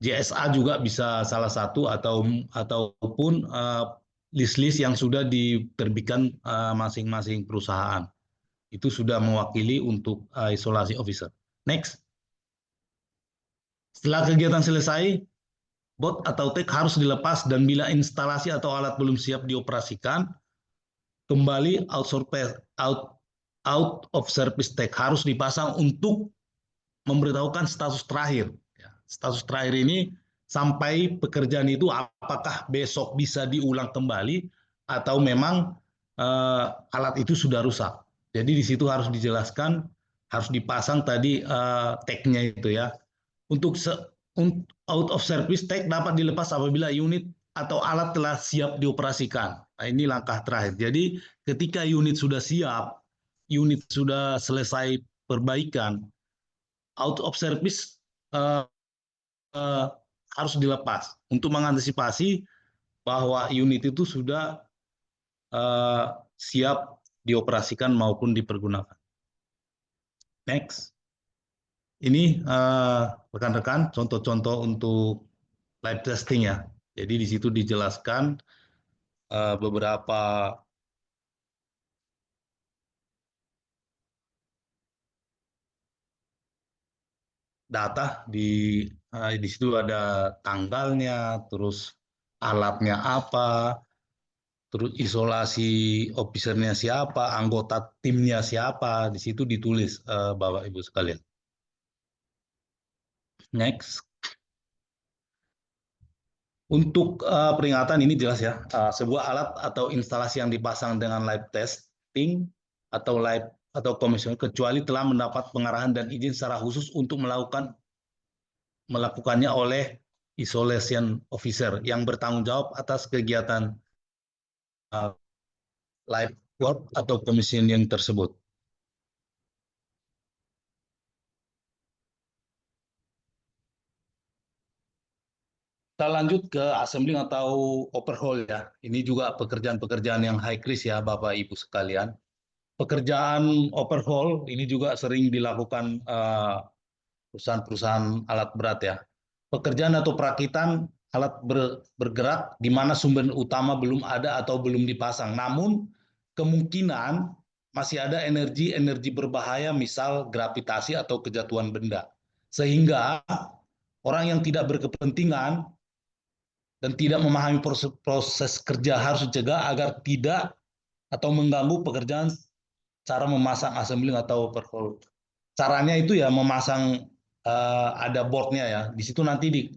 JSA juga bisa salah satu ataupun list-list yang sudah diterbitkan masing-masing perusahaan. Itu sudah mewakili untuk isolasi officer. Next. Setelah kegiatan selesai, bot atau tag harus dilepas dan bila instalasi atau alat belum siap dioperasikan, kembali out of service tag harus dipasang untuk memberitahukan status terakhir. Ya. Status terakhir ini sampai pekerjaan itu apakah besok bisa diulang kembali atau memang alat itu sudah rusak. Jadi di situ harus dijelaskan, harus dipasang tadi tag-nya itu ya. Untuk out of service tag dapat dilepas apabila unit atau alat telah siap dioperasikan. Nah, ini langkah terakhir. Jadi ketika unit sudah siap, unit sudah selesai perbaikan, out of service harus dilepas untuk mengantisipasi bahwa unit itu sudah siap dioperasikan maupun dipergunakan. Next. Ini rekan-rekan contoh-contoh untuk live testing ya. Jadi di situ dijelaskan beberapa data di situ ada tanggalnya, terus alatnya apa, terus isolasi officernya siapa, anggota timnya siapa, di situ ditulis Bapak Ibu sekalian. Next. Untuk peringatan ini jelas ya, sebuah alat atau instalasi yang dipasang dengan live testing atau live atau commission kecuali telah mendapat pengarahan dan izin secara khusus untuk melakukannya oleh isolation officer yang bertanggung jawab atas kegiatan live work atau commissioning tersebut. Kita lanjut ke assembling atau overhaul ya. Ini juga pekerjaan-pekerjaan yang high risk ya Bapak Ibu sekalian. Pekerjaan overhaul ini juga sering dilakukan perusahaan-perusahaan alat berat ya. Pekerjaan atau perakitan alat bergerak di mana sumber utama belum ada atau belum dipasang. Namun kemungkinan masih ada energi berbahaya misal gravitasi atau kejatuhan benda. Sehingga orang yang tidak berkepentingan dan tidak memahami proses kerja harus dicegah agar tidak atau mengganggu pekerjaan cara memasang assembling atau overhaul. Caranya itu ya memasang ada boardnya ya. Di situ nanti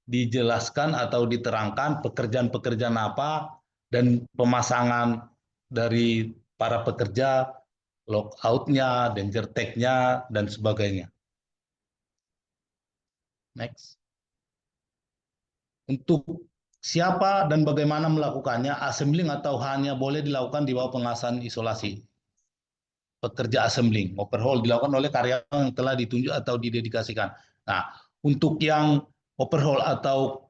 dijelaskan atau diterangkan pekerjaan-pekerjaan apa dan pemasangan dari para pekerja, lockout-nya, danger tag-nya, dan sebagainya. Next. Untuk siapa dan bagaimana melakukannya, assembling atau hanya boleh dilakukan di bawah pengawasan isolasi. Pekerja assembling, overhaul dilakukan oleh karyawan yang telah ditunjuk atau didedikasikan. Nah, untuk yang overhaul atau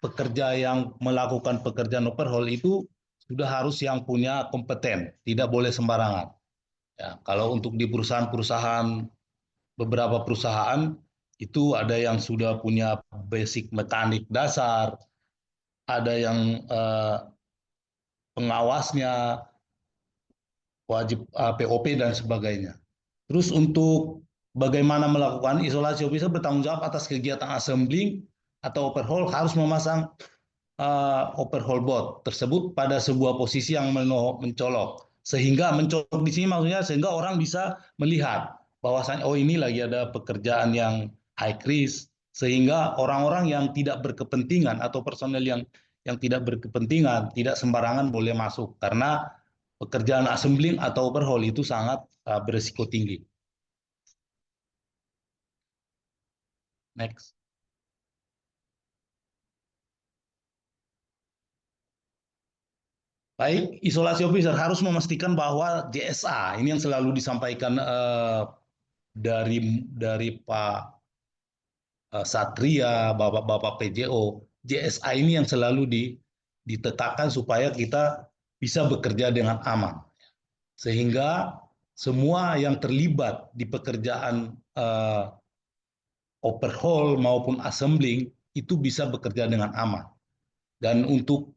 pekerja yang melakukan pekerjaan overhaul itu sudah harus yang punya kompeten, tidak boleh sembarangan. Ya, kalau untuk di perusahaan-perusahaan, beberapa perusahaan itu ada yang sudah punya basic mekanik dasar, ada yang pengawasnya, wajib POP dan sebagainya. Terus untuk bagaimana melakukan isolasi officer bertanggung jawab atas kegiatan assembling atau overhaul harus memasang overhaul board tersebut pada sebuah posisi yang mencolok. Sehingga mencolok di sini maksudnya sehingga orang bisa melihat bahwasanya oh ini lagi ada pekerjaan yang high risk, sehingga orang-orang yang tidak berkepentingan atau personel yang tidak berkepentingan tidak sembarangan boleh masuk karena pekerjaan assembling atau overhaul itu sangat berisiko tinggi. Next. Baik, isolasi officer harus memastikan bahwa JSA ini yang selalu disampaikan dari Pak Satria, Bapak PJO, JSA ini yang selalu ditetapkan supaya kita bisa bekerja dengan aman. Sehingga semua yang terlibat di pekerjaan overhaul maupun assembling itu bisa bekerja dengan aman. Dan untuk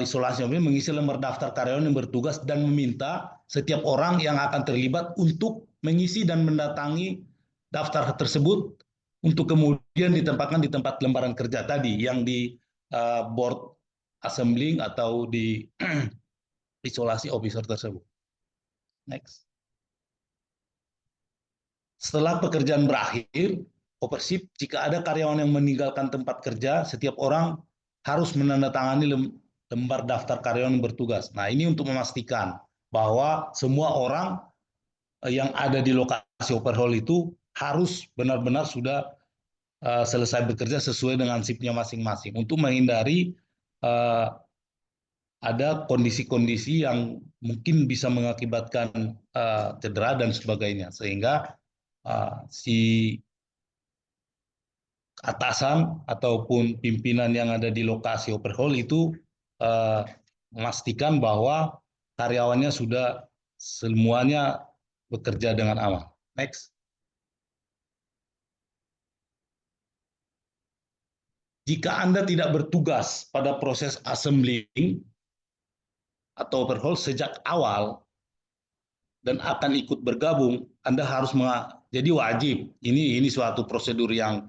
isolasi mengisi lembar daftar karyawan yang bertugas dan meminta setiap orang yang akan terlibat untuk mengisi dan mendatangi daftar tersebut untuk kemudian ditempatkan di tempat lembaran kerja tadi yang di board assembling atau di isolasi officer tersebut. Next. Setelah pekerjaan berakhir, Kopersip, jika ada karyawan yang meninggalkan tempat kerja, setiap orang harus menandatangani lembar daftar karyawan yang bertugas. Nah, ini untuk memastikan bahwa semua orang yang ada di lokasi overhaul itu harus benar-benar sudah selesai bekerja sesuai dengan shiftnya masing-masing untuk menghindari ada kondisi-kondisi yang mungkin bisa mengakibatkan cedera dan sebagainya, sehingga si atasan ataupun pimpinan yang ada di lokasi overhaul itu memastikan bahwa karyawannya sudah semuanya bekerja dengan aman. Next. Jika Anda tidak bertugas pada proses assembling atau overhaul sejak awal dan akan ikut bergabung, Anda harus jadi wajib. Ini suatu prosedur yang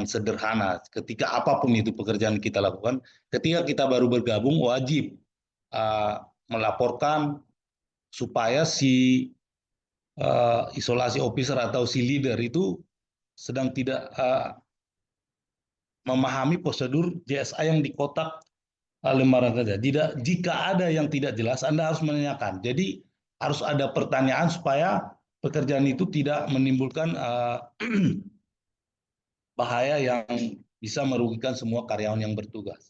sederhana. Ketika apapun itu pekerjaan kita lakukan, ketika kita baru bergabung wajib melaporkan supaya si isolasi officer atau si leader itu sedang tidak memahami prosedur JSA yang di kotak lembaran kerja. Jika ada yang tidak jelas, Anda harus menanyakan. Jadi harus ada pertanyaan supaya pekerjaan itu tidak menimbulkan bahaya yang bisa merugikan semua karyawan yang bertugas.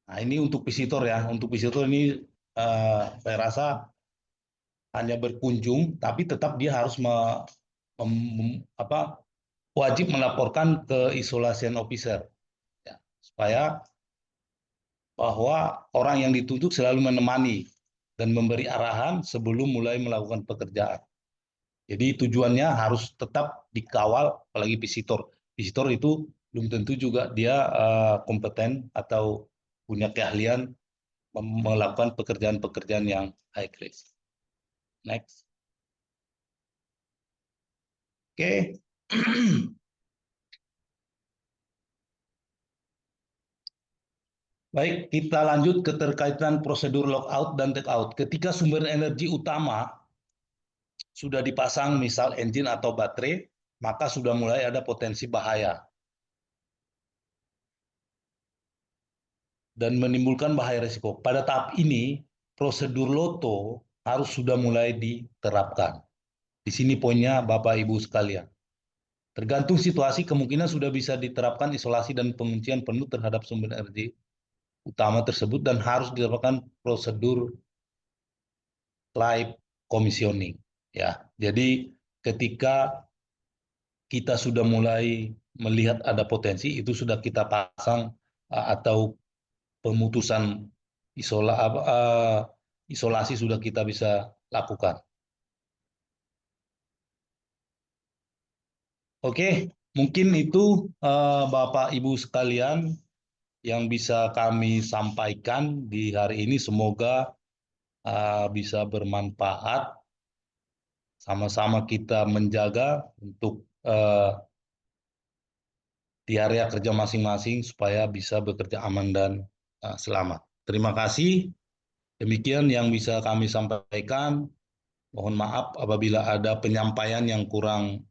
Nah, ini untuk visitor ya. Untuk visitor ini saya rasa hanya berkunjung, tapi tetap dia harus wajib melaporkan ke isolation officer, ya, supaya bahwa orang yang ditunjuk selalu menemani dan memberi arahan sebelum mulai melakukan pekerjaan. Jadi tujuannya harus tetap dikawal, apalagi visitor. Visitor itu belum tentu juga dia kompeten atau punya keahlian melakukan pekerjaan-pekerjaan yang high risk. Next. Oke. Baik, kita lanjut ke terkaitan prosedur lockout dan takeout. Ketika sumber energi utama sudah dipasang, misal engine atau baterai, maka sudah mulai ada potensi bahaya dan menimbulkan bahaya risiko. Pada tahap ini, prosedur LOTO harus sudah mulai diterapkan. Di sini poinnya Bapak Ibu sekalian. Tergantung situasi, kemungkinan sudah bisa diterapkan isolasi dan penguncian penuh terhadap sumber energi utama tersebut dan harus diterapkan prosedur live commissioning. Ya, jadi ketika kita sudah mulai melihat ada potensi, itu sudah kita pasang atau pemutusan isolasi sudah kita bisa lakukan. Oke, mungkin itu Bapak Ibu sekalian yang bisa kami sampaikan di hari ini. Semoga bisa bermanfaat. Sama-sama kita menjaga untuk di area kerja masing-masing supaya bisa bekerja aman dan selamat. Terima kasih. Demikian yang bisa kami sampaikan. Mohon maaf apabila ada penyampaian yang kurang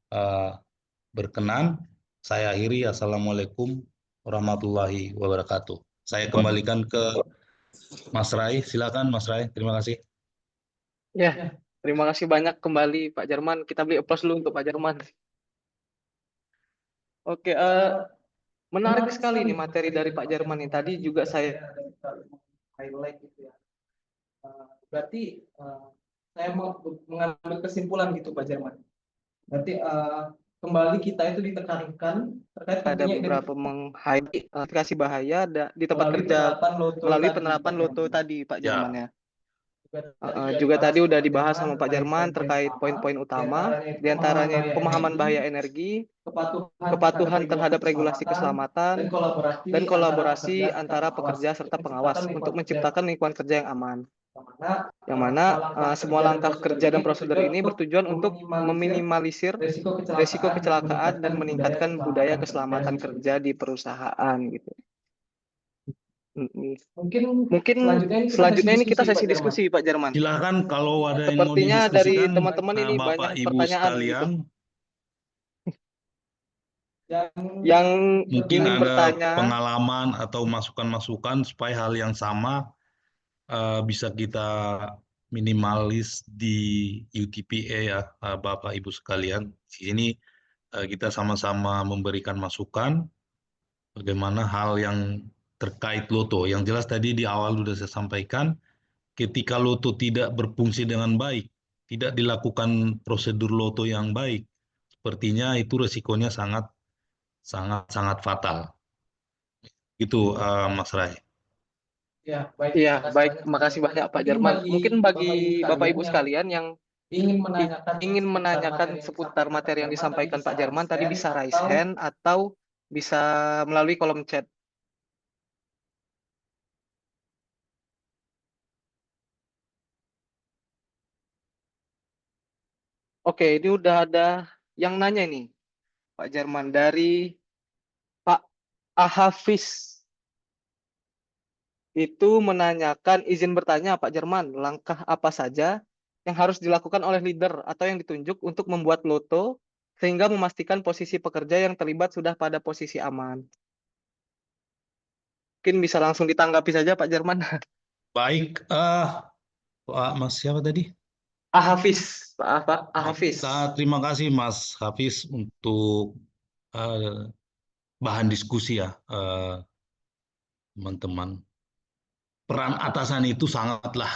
berkenan. Saya akhiri. Assalamualaikum warahmatullahi wabarakatuh. Saya kembalikan ke Mas Rai. Silakan Mas Rai. Terima kasih. Ya, terima kasih banyak kembali Pak Jarman. Kita beri aplaus dulu untuk Pak Jarman. Oke, menarik sekali nih materi dari Pak Jarman ini. Tadi juga saya highlight gitu ya. Berarti saya mau mengambil kesimpulan gitu Pak Jarman. Berarti kembali kita itu ditekankan terkait ada beberapa mengidentifikasi bahaya di tempat kerja melalui penerapan LOTO tadi Pak Jarman ya. Juga tadi udah dibahas sama Pak Jarman terkait poin-poin utama, diantaranya pemahaman bahaya energi, kepatuhan terhadap regulasi keselamatan, dan kolaborasi antara pekerja serta pengawas untuk menciptakan lingkungan kerja yang aman. Yang mana semua langkah kerja dan prosedur ini bertujuan untuk meminimalisir risiko kecelakaan dan meningkatkan budaya keselamatan kerja di perusahaan gitu. Mungkin selanjutnya ini kita sesi diskusi Pak Jerman. Silakan kalau ada yang mau Sepertinya dari didiskusikan, teman-teman ini Bapak banyak Ibu pertanyaan gitu. sekalian. Yang Mungkin ingin ada bertanya, pengalaman atau masukan-masukan supaya hal yang sama bisa kita minimalis di UTPA ya, Bapak Ibu sekalian. Di sini kita sama-sama memberikan masukan bagaimana hal yang terkait loto. Yang jelas tadi di awal sudah saya sampaikan, ketika loto tidak berfungsi dengan baik, tidak dilakukan prosedur loto yang baik, sepertinya itu resikonya sangat fatal. Itu Mas Rai. iya baik, makasih banyak Pak Jerman. Mungkin bagi Bapak Ibu sekalian yang ingin menanyakan seputar materi yang disampaikan Pak Jerman tadi bisa raise hand atau bisa melalui kolom chat. Oke, ini udah ada yang nanya nih, Pak Jerman, dari Pak Ahafis. Itu menanyakan izin bertanya, Pak Jerman, langkah apa saja yang harus dilakukan oleh leader atau yang ditunjuk untuk membuat loto sehingga memastikan posisi pekerja yang terlibat sudah pada posisi aman. Mungkin bisa langsung ditanggapi saja, Pak Jerman. Baik, Pak Mas siapa tadi? Ahafis, Pak Ahafis. Terima kasih Mas Hafiz untuk bahan diskusi ya, teman-teman. Peran atasan itu sangatlah,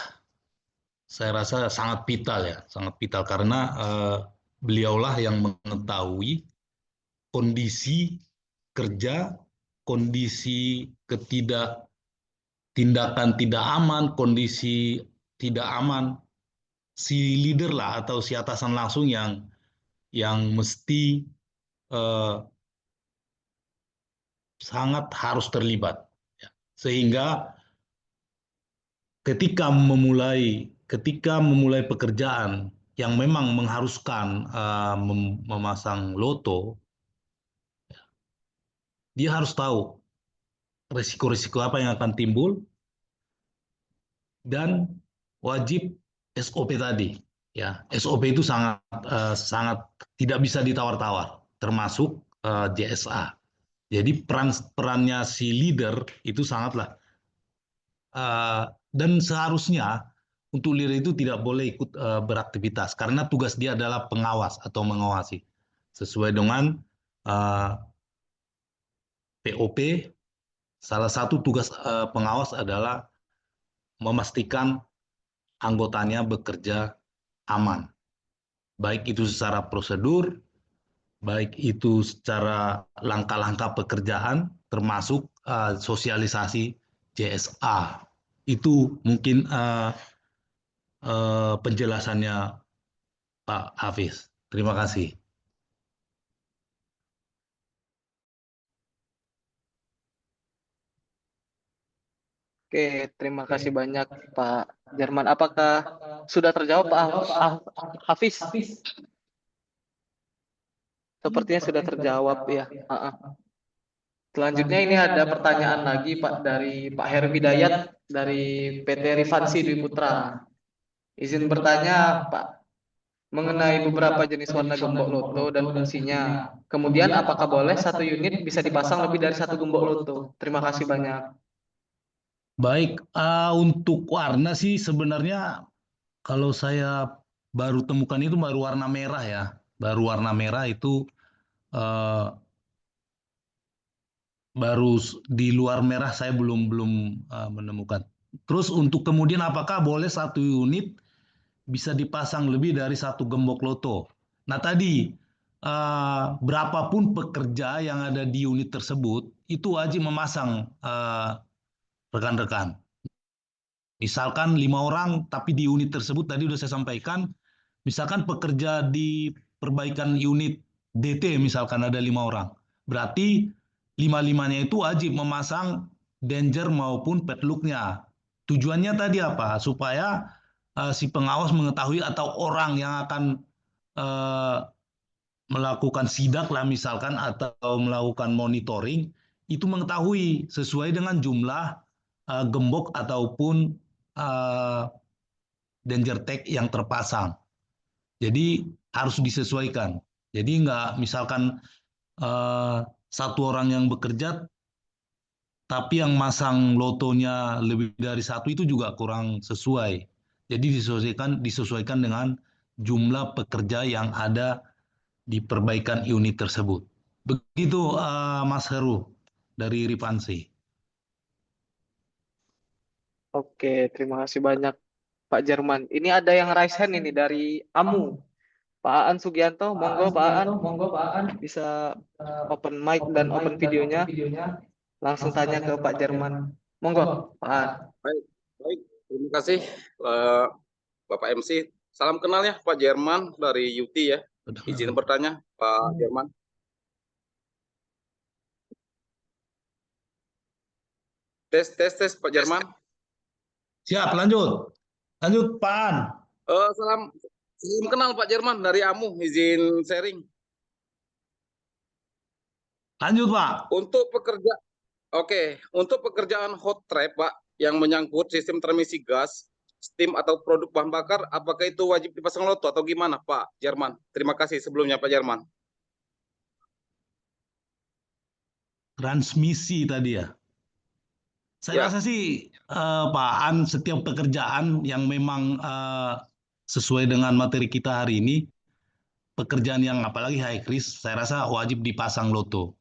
saya rasa sangat vital ya, sangat vital karena beliaulah yang mengetahui kondisi kerja, kondisi tindakan tidak aman, kondisi tidak aman. Si leader lah atau si atasan langsung yang mesti sangat harus terlibat. Sehingga ketika memulai pekerjaan yang memang mengharuskan memasang loto, dia harus tahu risiko-risiko apa yang akan timbul dan wajib SOP tadi. Ya, SOP itu sangat tidak bisa ditawar-tawar, termasuk JSA. Jadi perannya si leader itu sangatlah dan seharusnya untuk leader itu tidak boleh ikut beraktivitas karena tugas dia adalah pengawas atau mengawasi sesuai dengan POP. Salah satu tugas pengawas adalah memastikan anggotanya bekerja aman, baik itu secara prosedur, baik itu secara langkah-langkah pekerjaan, termasuk sosialisasi JSA. Itu mungkin penjelasannya Pak Hafiz. Terima kasih. Oke, terima kasih banyak Pak Jerman. Apakah sudah terjawab Pak Hafiz? Sepertinya sudah terjawab ya. Selanjutnya ini ada pertanyaan lagi Pak dari Pak Heru Hidayat dari PT Rifansi Dwi Putra. Izin bertanya Pak mengenai beberapa jenis warna gembok loto dan fungsinya. Kemudian apakah boleh satu unit bisa dipasang lebih dari satu gembok loto? Terima kasih banyak. Baik, untuk warna sih sebenarnya kalau saya baru temukan itu baru warna merah ya. Baru warna merah itu baru di luar merah saya belum menemukan. Terus untuk kemudian apakah boleh satu unit bisa dipasang lebih dari satu gembok loto? Nah tadi berapapun pekerja yang ada di unit tersebut itu wajib memasang rekan-rekan. Misalkan 5 orang, tapi di unit tersebut tadi sudah saya sampaikan, misalkan pekerja di perbaikan unit DT misalkan ada 5 orang, berarti 5-5-nya itu wajib memasang danger maupun padlocknya. Tujuannya tadi apa? Supaya si pengawas mengetahui atau orang yang akan melakukan sidak lah misalkan atau melakukan monitoring itu mengetahui sesuai dengan jumlah gembok ataupun danger tag yang terpasang. Jadi harus disesuaikan. Jadi nggak misalkan satu orang yang bekerja, tapi yang masang lotonya lebih dari satu itu juga kurang sesuai. Jadi disesuaikan dengan jumlah pekerja yang ada di perbaikan unit tersebut. Begitu Mas Heru dari Rifansi. Oke, terima kasih banyak Pak Jerman. Ini ada yang raise hand ini dari Amu. Pak Aan Sugianto, monggo Pak Aan bisa open mic dan open videonya. Langsung tanya ke Pak Jerman. Monggo, Pak Aan. Baik, baik. Terima kasih Bapak MC. Salam kenal ya Pak Jerman dari UT ya. Izin bertanya Pak Jerman. Tes Pak Jerman. Siap, lanjut. Lanjut, Pak Aan. Salam kenal Pak Jerman dari Amu. Izin sharing. Lanjut, Pak. Untuk pekerjaan hot trap Pak yang menyangkut sistem transmisi gas, steam atau produk bahan bakar, apakah itu wajib dipasang loto atau gimana Pak Jerman? Terima kasih sebelumnya Pak Jerman. Transmisi tadi ya. Saya rasa sih Pak An, setiap pekerjaan yang memang sesuai dengan materi kita hari ini, pekerjaan yang apalagi high risk, saya rasa wajib dipasang loto.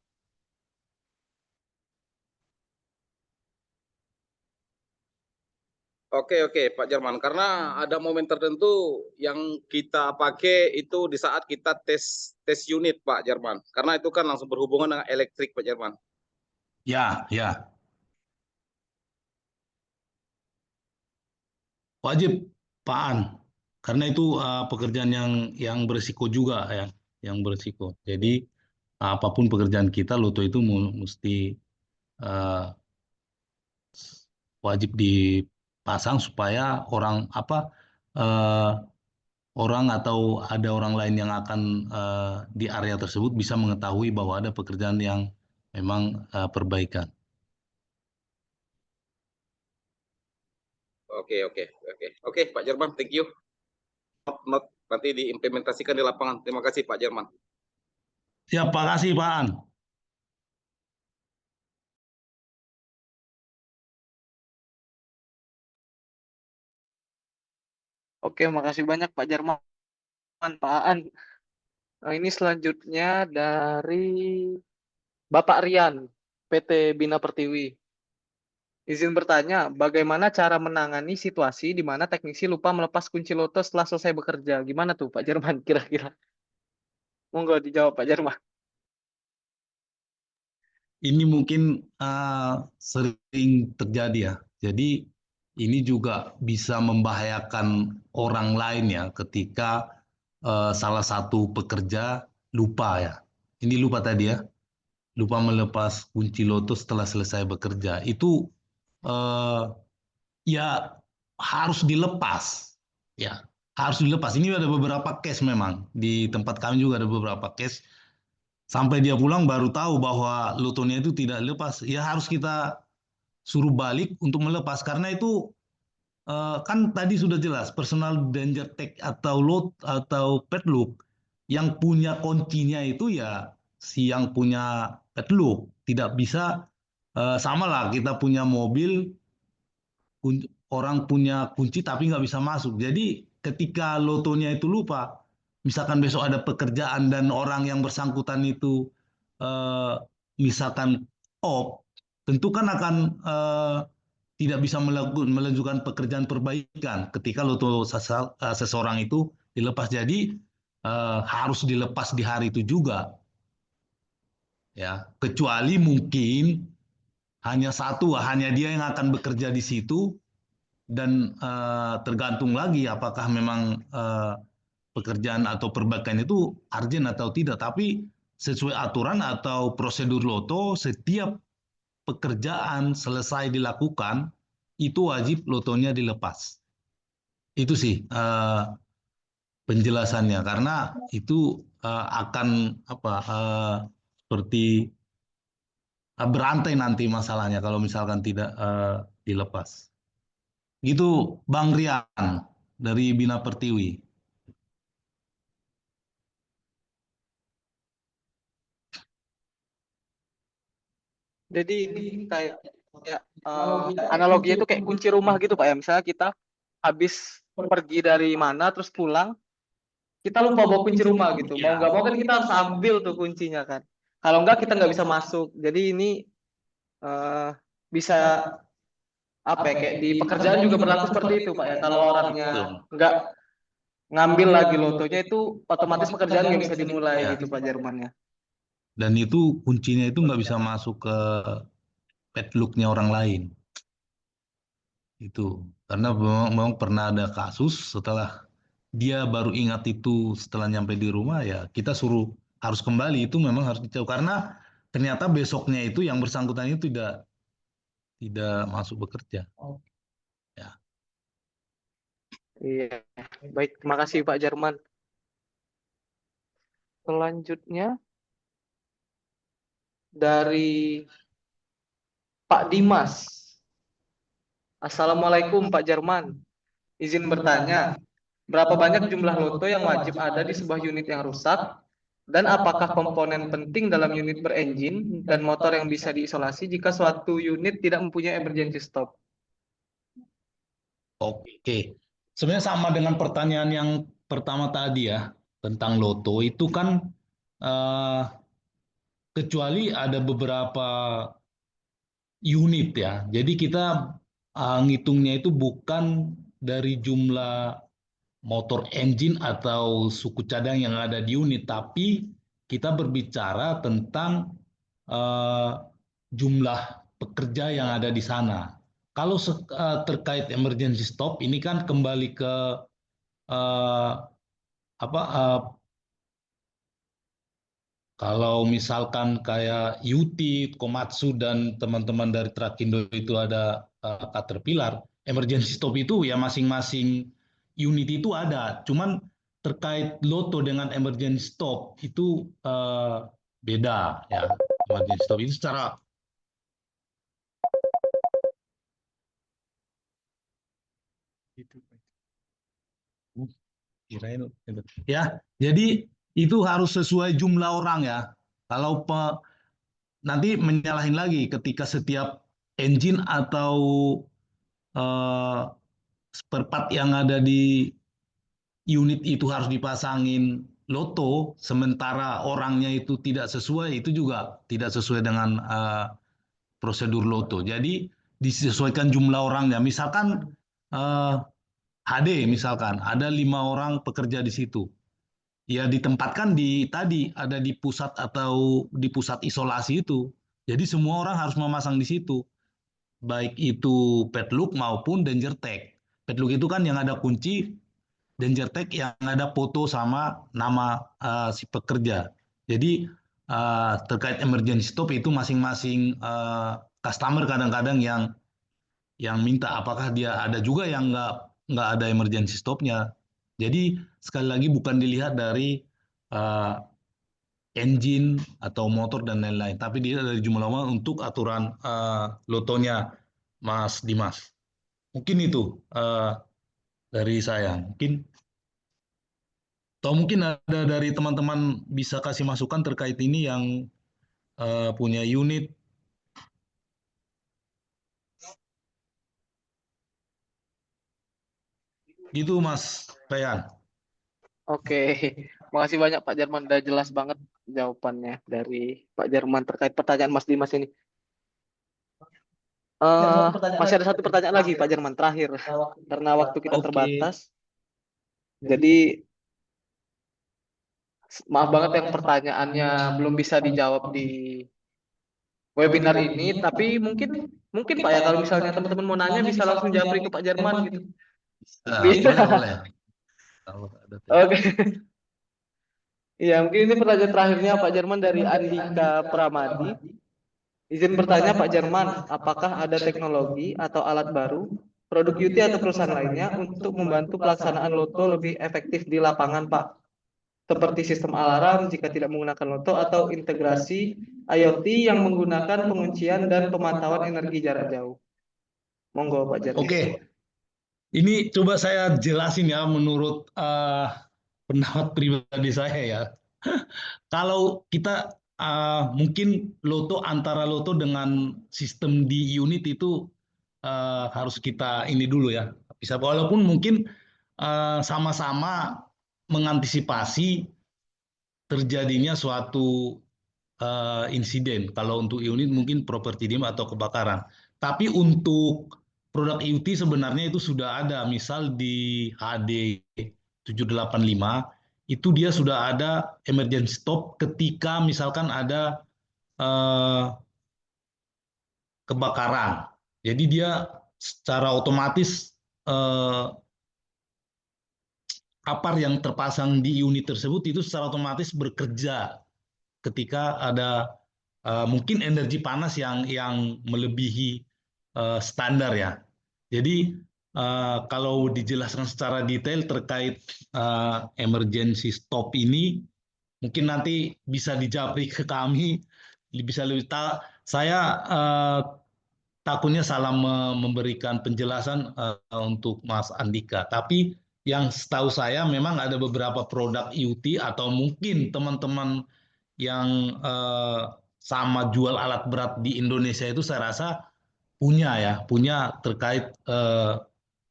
Oke Pak Jerman, karena ada momen tertentu yang kita pakai itu di saat kita tes unit Pak Jerman, karena itu kan langsung berhubungan dengan elektrik Pak Jerman. Ya, ya. Wajib Pak An, karena itu pekerjaan yang berisiko juga ya, yang berisiko. Jadi apapun pekerjaan kita, loto itu mesti wajib dipasang supaya orang atau ada orang lain yang akan di area tersebut bisa mengetahui bahwa ada pekerjaan yang memang perbaikan. Oke Pak Jerman, thank you. Nanti diimplementasikan di lapangan. Terima kasih Pak Jerman. Siap, Pak kasih Pak An. Oke, makasih banyak Pak Jerman, Pak Aan. Nah, ini selanjutnya dari Bapak Rian, PT Bina Pertiwi. Izin bertanya, bagaimana cara menangani situasi di mana teknisi lupa melepas kunci loto setelah selesai bekerja? Gimana tuh Pak Jerman kira-kira? Monggo dijawab Pak Jerman. Ini mungkin sering terjadi ya. Jadi ini juga bisa membahayakan orang lain ya ketika salah satu pekerja lupa ya. Ini lupa tadi ya. Lupa melepas kunci loto setelah selesai bekerja. Itu ya harus dilepas. Ya, harus dilepas. Ini ada beberapa case memang. Di tempat kami juga ada beberapa case. Sampai dia pulang baru tahu bahwa lotonya itu tidak lepas. Ya harus kita suruh balik untuk melepas. Karena itu kan tadi sudah jelas personal danger tag atau load atau padlock yang punya kuncinya itu ya si yang punya padlock. Tidak bisa sama lah kita punya mobil, orang punya kunci tapi nggak bisa masuk. Jadi ketika lotonya itu lupa, misalkan besok ada pekerjaan dan orang yang bersangkutan itu misalkan off, tentu kan akan tidak bisa melanjutkan pekerjaan perbaikan ketika loto seseorang itu dilepas. Jadi harus dilepas di hari itu juga. Ya, kecuali mungkin hanya dia yang akan bekerja di situ dan tergantung lagi apakah memang pekerjaan atau perbaikan itu urgent atau tidak. Tapi sesuai aturan atau prosedur loto, setiap pekerjaan selesai dilakukan itu wajib lotonya dilepas. Itu sih penjelasannya, karena itu akan seperti berantai nanti masalahnya kalau misalkan tidak dilepas. Gitu Bang Rian dari Bina Pertiwi. Jadi ini kayak analoginya itu kayak kunci rumah gitu Pak ya. Misalnya kita habis pergi dari mana terus pulang, kita lupa bawa kunci rumah gitu. Mau nggak mau kan kita harus ambil tuh kuncinya kan. Kalau nggak kita nggak bisa masuk. Jadi ini bisa apa ya, kayak di pekerjaan juga berlaku seperti itu Pak ya. Kalau orangnya nggak ngambil lagi lotonya itu otomatis pekerjaan nggak bisa dimulai Ya. gitu Pak Jermannya. Dan itu kuncinya itu nggak bisa masuk ke padlocknya orang lain. Itu karena memang pernah ada kasus setelah dia baru ingat itu setelah nyampe di rumah, ya kita suruh harus kembali, itu memang harus dicabut karena ternyata besoknya itu yang bersangkutan itu tidak masuk bekerja. Ya. Iya, baik, terima kasih Pak Jerman. Selanjutnya dari Pak Dimas. Assalamualaikum Pak Jerman. Izin bertanya, berapa banyak jumlah loto yang wajib ada di sebuah unit yang rusak? Dan apakah komponen penting dalam unit berenjin dan motor yang bisa diisolasi jika suatu unit tidak mempunyai emergency stop? Oke, sebenarnya sama dengan pertanyaan yang pertama tadi ya tentang loto itu kan kecuali ada beberapa unit ya. Jadi kita ngitungnya itu bukan dari jumlah motor engine atau suku cadang yang ada di unit, tapi kita berbicara tentang jumlah pekerja yang ada di sana. Kalau terkait emergency stop ini kan kembali ke kalau misalkan kayak Yuti, Komatsu, dan teman-teman dari Trakindo itu ada Caterpillar, emergency stop itu ya masing-masing unit itu ada. Cuman terkait Loto dengan emergency stop itu beda ya. Emergency stop itu secara ya, jadi itu harus sesuai jumlah orang ya. Kalau nanti menyalahin lagi ketika setiap engine atau spare part yang ada di unit itu harus dipasangin loto, sementara orangnya itu tidak sesuai, itu juga tidak sesuai dengan prosedur loto. Jadi disesuaikan jumlah orangnya. Misalkan HD misalkan ada 5 orang pekerja di situ, ya ditempatkan di tadi ada di pusat atau di pusat isolasi itu. Jadi semua orang harus memasang di situ, baik itu padlock maupun danger tag. Padlock itu kan yang ada kunci, danger tag yang ada foto sama nama si pekerja. Jadi terkait emergency stop itu masing-masing customer kadang-kadang yang minta, apakah dia ada juga yang nggak ada emergency stopnya. Jadi sekali lagi bukan dilihat dari engine atau motor dan lain-lain, tapi dia dari jumlah orang untuk aturan lotonya, Mas Dimas. Mungkin itu dari saya. Mungkin ada dari teman-teman bisa kasih masukan terkait ini yang punya unit. Itu Mas Ryan. Oke, makasih banyak Pak Jerman, udah jelas banget jawabannya dari Pak Jerman terkait pertanyaan Mas Dimas ini. Masih ada satu pertanyaan lagi Pak Jerman terakhir, karena waktu kita terbatas. Jadi maaf banget yang pertanyaannya belum bisa dijawab di webinar ini, tapi mungkin Pak ya, kalau misalnya teman-teman mau nanya bisa langsung japri ke Pak Jerman gitu. Boleh. Oke. Iya, mungkin ini pertanyaan terakhirnya Pak Jerman dari Andika Pramadi. Izin bertanya Pak Jerman, apakah ada teknologi atau alat baru, produk UT atau perusahaan lainnya untuk membantu pelaksanaan loto lebih efektif di lapangan Pak? seperti sistem alarm jika tidak menggunakan loto atau integrasi IoT yang menggunakan penguncian dan pemantauan energi jarak jauh. Monggo Pak Jernis. Oke, ini coba saya jelasin ya menurut pendapat pribadi saya ya. Kalau kita mungkin antara loto dengan sistem di unit itu harus kita ini dulu ya. Bisa walaupun mungkin sama-sama mengantisipasi terjadinya suatu insiden. Kalau untuk unit mungkin properti damage atau kebakaran. Tapi untuk produk IoT sebenarnya itu sudah ada. Misal di HD 785 itu dia sudah ada emergency stop ketika misalkan ada kebakaran. Jadi dia secara otomatis kapar yang terpasang di unit tersebut itu secara otomatis bekerja ketika ada mungkin energi panas yang melebihi standar ya. Jadi kalau dijelaskan secara detail terkait emergency stop ini, mungkin nanti bisa dijawab ke kami, bisa lebih saya takutnya salah memberikan penjelasan untuk Mas Andika. Tapi yang setahu saya memang ada beberapa produk IoT atau mungkin teman-teman yang sama jual alat berat di Indonesia itu saya rasa punya terkait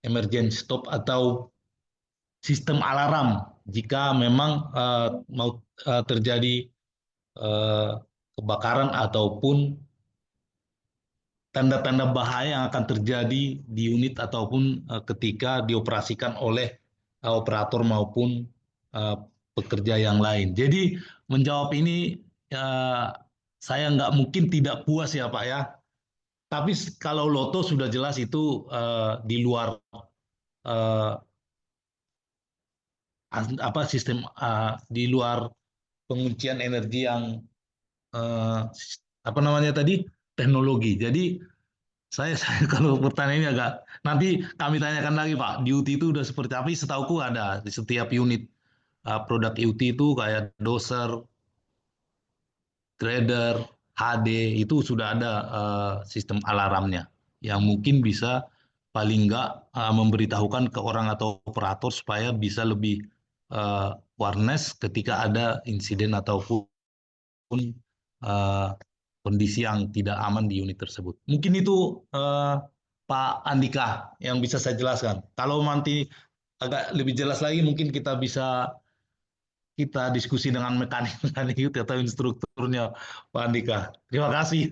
emergency stop atau sistem alarm jika memang mau terjadi kebakaran ataupun tanda-tanda bahaya yang akan terjadi di unit ataupun ketika dioperasikan oleh operator maupun pekerja yang lain. Jadi menjawab ini saya nggak mungkin tidak puas ya Pak ya. Tapi kalau loto sudah jelas itu di luar sistem di luar penguncian energi yang teknologi. Jadi saya kalau pertanyaan ini agak nanti kami tanyakan lagi Pak. Di UT itu udah seperti apa? Setauku ada di setiap unit produk IoT itu kayak doser, grader, HD itu sudah ada sistem alarmnya yang mungkin bisa paling nggak memberitahukan ke orang atau operator supaya bisa lebih awareness ketika ada insiden ataupun kondisi yang tidak aman di unit tersebut. Mungkin itu Pak Andika yang bisa saya jelaskan. Kalau nanti agak lebih jelas lagi mungkin kita diskusi dengan mekanik itu atau instrukturnya Pak Andika. Terima kasih.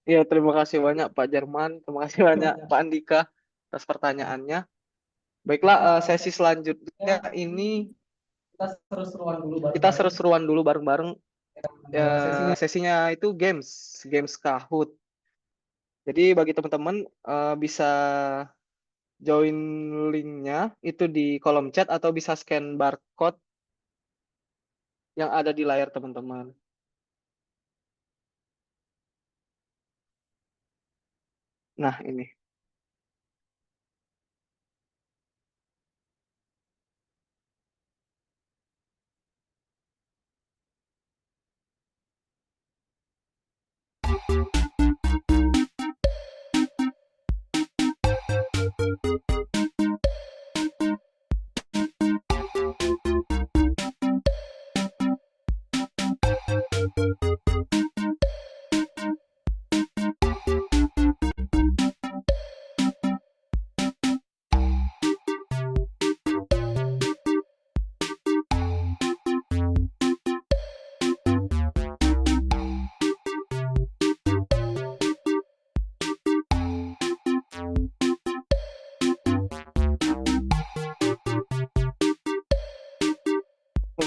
Iya, terima kasih banyak Pak Jerman, terima kasih banyak Pak Andika atas pertanyaannya. Baiklah, sesi selanjutnya ini kita seru-seruan dulu bareng-bareng. Sesinya itu games Kahoot. Jadi bagi teman-teman bisa join linknya itu di kolom chat atau bisa scan barcode yang ada di layar teman-teman. Nah, ini.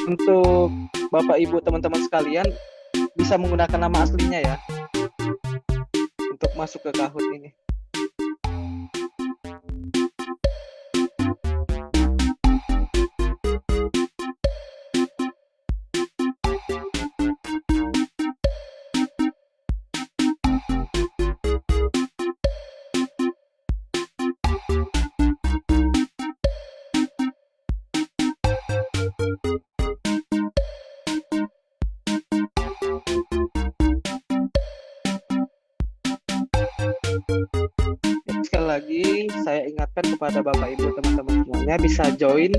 Untuk Bapak Ibu teman-teman sekalian bisa menggunakan nama aslinya ya untuk masuk ke Kahoot ini. Sekali lagi saya ingatkan kepada Bapak Ibu teman-teman semuanya bisa join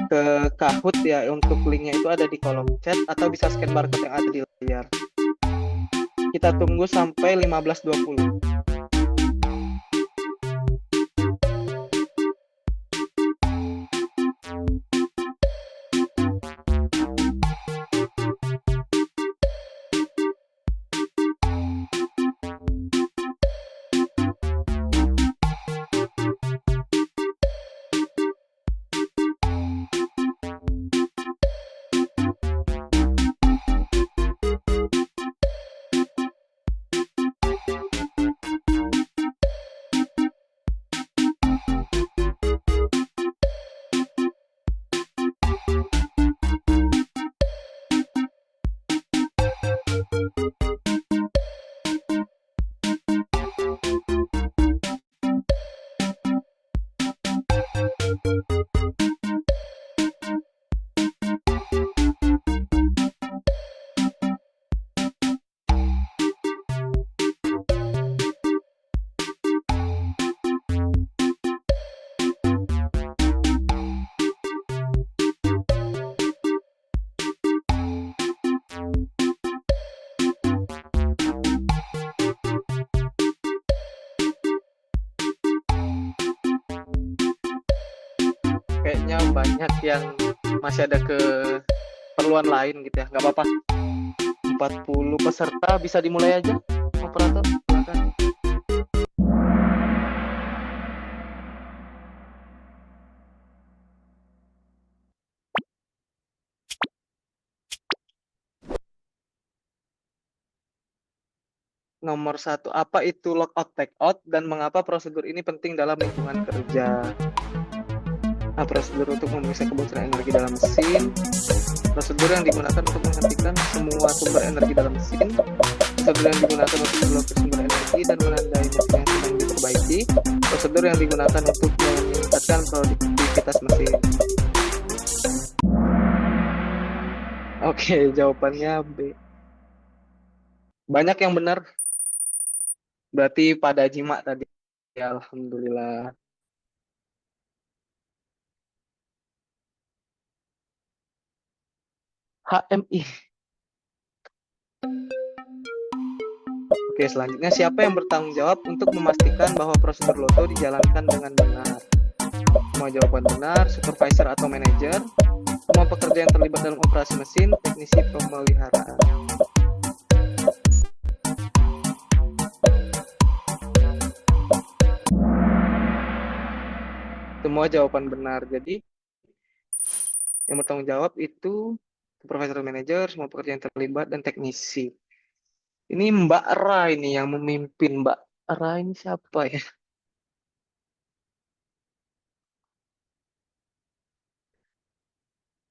ke Kahoot ya, untuk linknya itu ada di kolom chat atau bisa scan barcode yang ada di layar. Kita tunggu sampai 15.20. Kayaknya banyak yang masih ada keperluan lain gitu ya, nggak apa-apa. 40 peserta bisa dimulai aja, operator. Silakan. Nomor 1, apa itu logout tagout dan mengapa prosedur ini penting dalam lingkungan kerja? Nah, prosedur untuk memeriksa kebocoran energi dalam mesin, prosedur yang digunakan untuk menghentikan semua sumber energi dalam mesin, prosedur yang digunakan untuk memblokir sumber energi dan menandai mesin yang sedang diperbaiki, prosedur yang digunakan untuk meningkatkan produktivitas mesin. Oke, jawabannya B. Banyak yang benar. Berarti pada jimat tadi. Ya, alhamdulillah. HMI. Oke, selanjutnya siapa yang bertanggung jawab untuk memastikan bahwa prosedur loto dijalankan dengan benar? Semua jawaban benar, supervisor atau manajer, semua pekerja yang terlibat dalam operasi mesin, teknisi pemeliharaan. Semua jawaban benar. Jadi yang bertanggung jawab itu supervisor manager, semua pekerja yang terlibat, dan teknisi. Ini Mbak Ra ini yang memimpin. Mbak Ra ini siapa ya?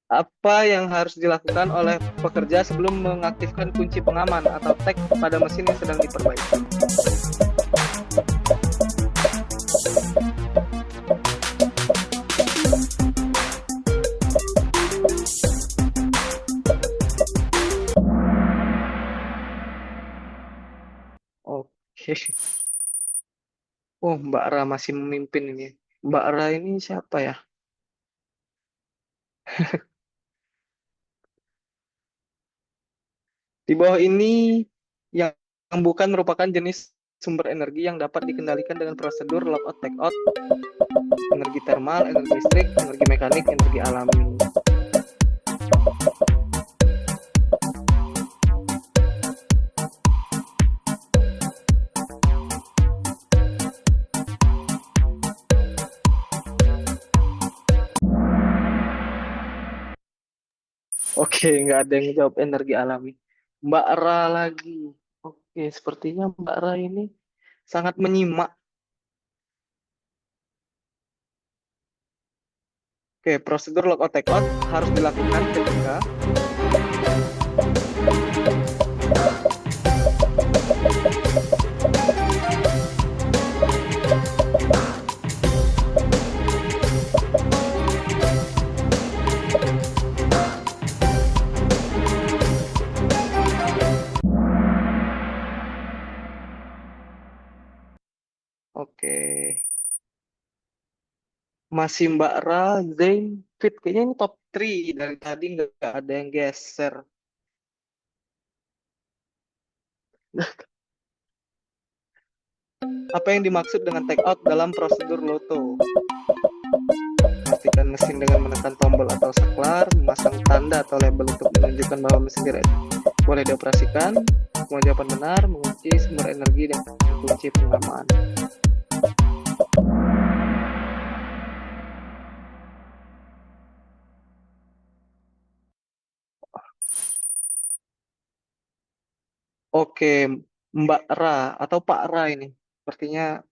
Apa yang harus dilakukan oleh pekerja sebelum mengaktifkan kunci pengaman atau tag pada mesin yang sedang diperbaiki? Oke. Oh, Mbak Ra masih memimpin ini. Mbak Ra ini siapa ya? Di bawah ini yang bukan merupakan jenis sumber energi yang dapat dikendalikan dengan prosedur logout tagout, energi termal, energi listrik, energi mekanik, energi alami. Oke, nggak ada yang jawab energi alami. Mbak Ra lagi. Oke, sepertinya Mbak Ra ini sangat menyimak. Oke, prosedur logout tagout harus dilakukan ketika Oke. Masih Mbak Ra, Zain, Fit. Kayaknya ini top 3. Dari tadi nggak ada yang geser. Apa yang dimaksud dengan take out dalam prosedur loto? Matikan mesin dengan menekan tombol atau saklar, memasang tanda atau label untuk menunjukkan bahwa mesin tidak boleh dioperasikan. Semua jawaban benar, mengunci sumber energi dan kunci pengaman. Oke, Mbak Ra atau Pak Ra ini sepertinya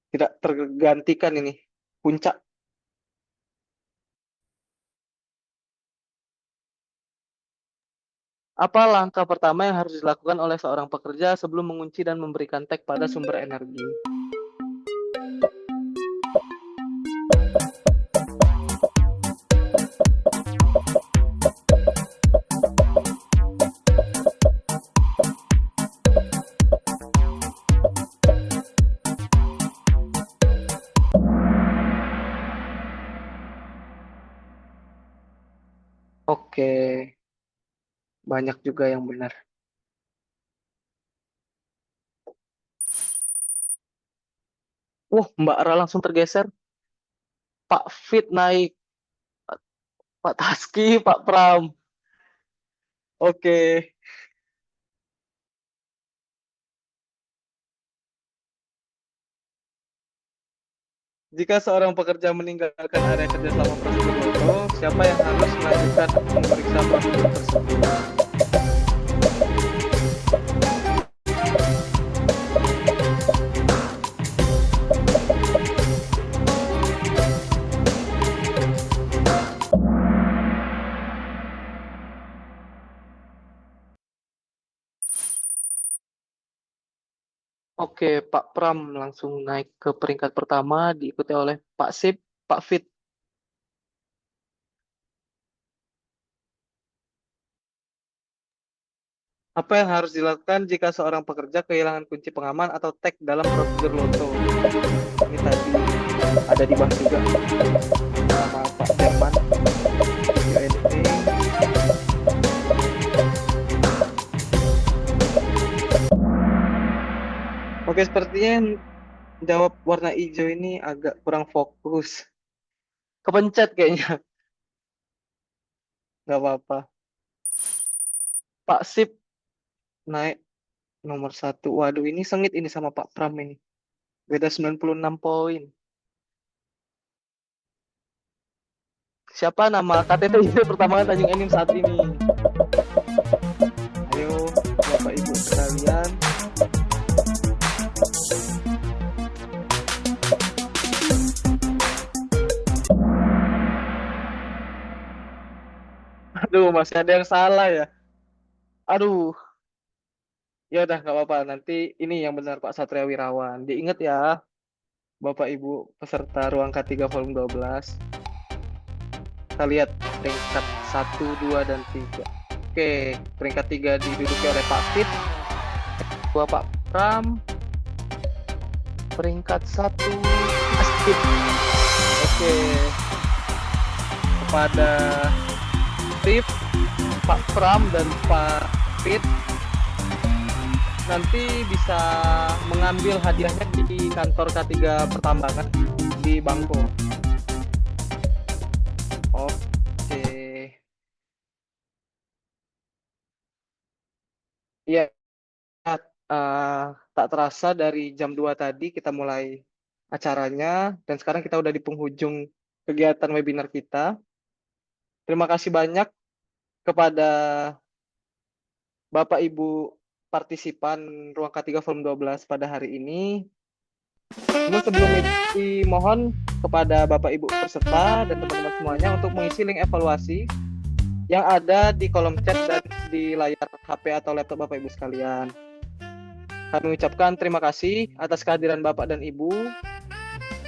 tidak tergantikan ini. Puncak. Apa langkah pertama yang harus dilakukan oleh seorang pekerja sebelum mengunci dan memberikan tag pada sumber energi? Oke, banyak juga yang benar. Wah, Mbak Ra langsung tergeser. Pak Fit naik. Pak Taski, Pak Pram. Oke. Jika seorang pekerja meninggalkan area kerja selama prosedur loto, siapa yang harus melanjutkan memeriksa prosedur tersebut? Oke, Pak Pram langsung naik ke peringkat pertama, diikuti oleh Pak Sip, Pak Fit. Apa yang harus dilakukan jika seorang pekerja kehilangan kunci pengaman atau tag dalam prosedur loto? Ini tadi ada dibahas juga sama Pak Jerman. Video editing. Oke, sepertinya jawab warna hijau ini agak kurang fokus. Kepencet kayaknya. Nggak apa-apa. Pak Sip naik nomor 1. Waduh, ini sengit ini sama Pak Pram ini. Beda 96 poin. Siapa nama KTP pertambangan Tanjung Enim saat ini? Ayo, Bapak Ibu sekalian. Aduh, masih ada yang salah ya. Aduh. Ya udah, nggak apa-apa. Nanti ini yang benar Pak Satria Wirawan. Diingat ya, Bapak Ibu peserta ruang K3 volume 12. Kita lihat peringkat 1, 2, dan 3. Oke, peringkat 3 diduduki oleh Pak Fit, 2 Pak Pram, peringkat 1 Mas Fit. Oke, kepada Fit, Pak Pram, dan Pak Fit, nanti bisa mengambil hadiahnya di kantor K3 Pertambangan di Bangko. Oke. Iya, tak terasa dari jam 2 tadi kita mulai acaranya, dan sekarang kita udah di penghujung kegiatan webinar kita. Terima kasih banyak kepada Bapak Ibu partisipan ruang K3 volume 12 pada hari ini. Namun sebelum itu, mohon kepada Bapak Ibu peserta dan teman-teman semuanya untuk mengisi link evaluasi yang ada di kolom chat dan di layar HP atau laptop Bapak Ibu sekalian. Kami mengucapkan terima kasih atas kehadiran Bapak dan Ibu.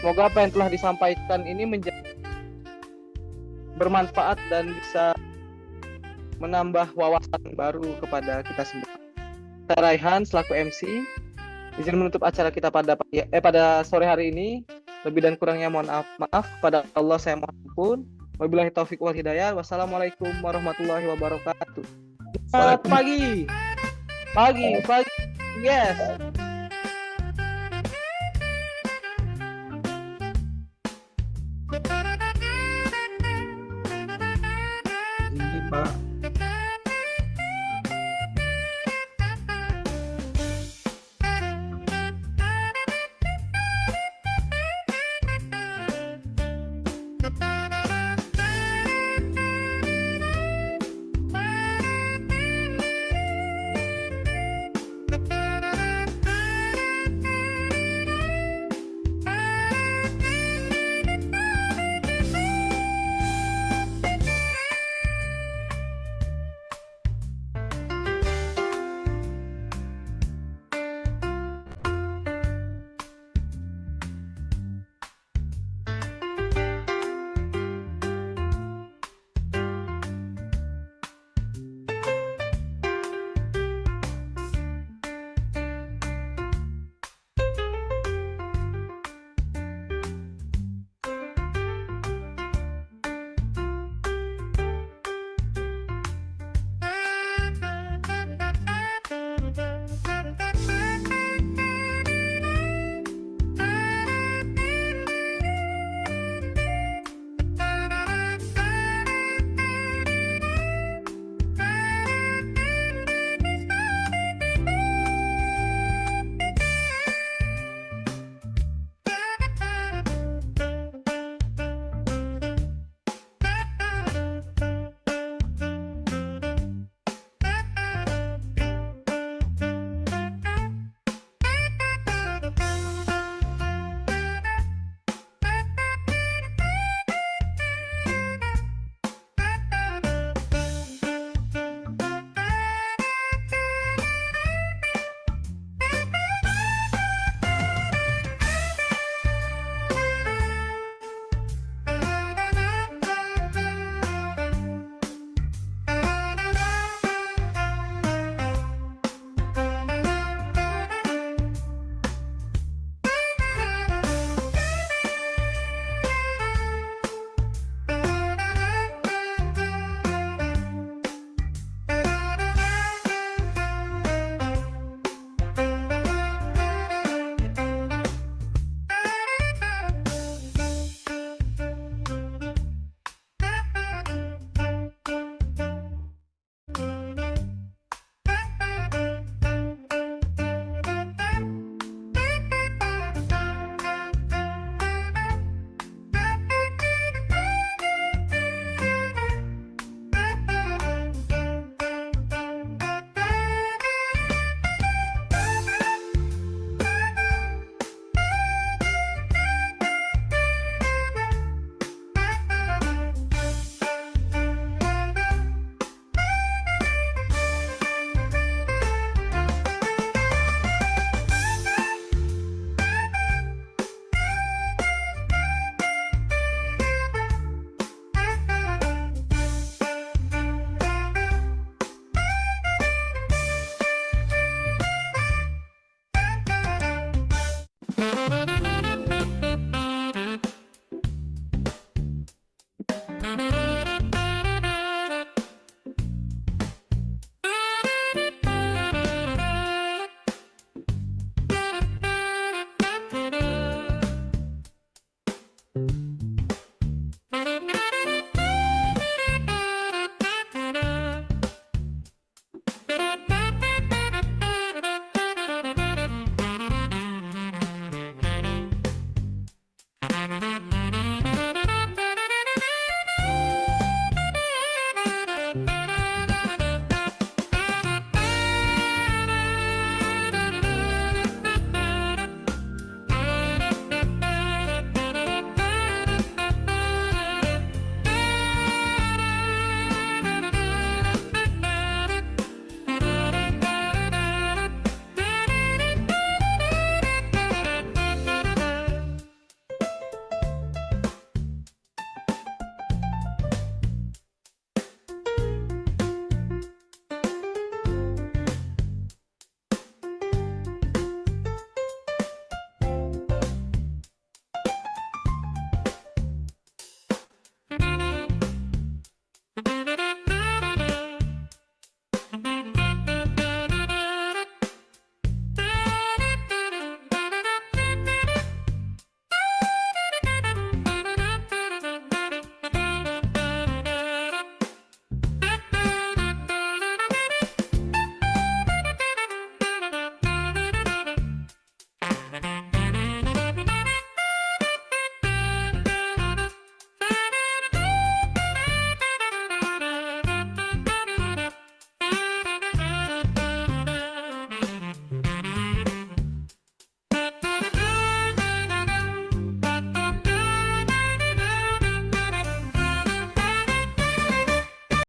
Semoga apa yang telah disampaikan ini menjadi bermanfaat dan bisa menambah wawasan baru kepada kita semua. Saya Raihan selaku MC. Izin menutup acara kita pada sore hari ini. Lebih dan kurangnya mohon maaf kepada Allah, saya mohon ampun. Wabillahi taufik wal hidayah. Wassalamualaikum warahmatullahi wabarakatuh. Selamat pagi. Yes.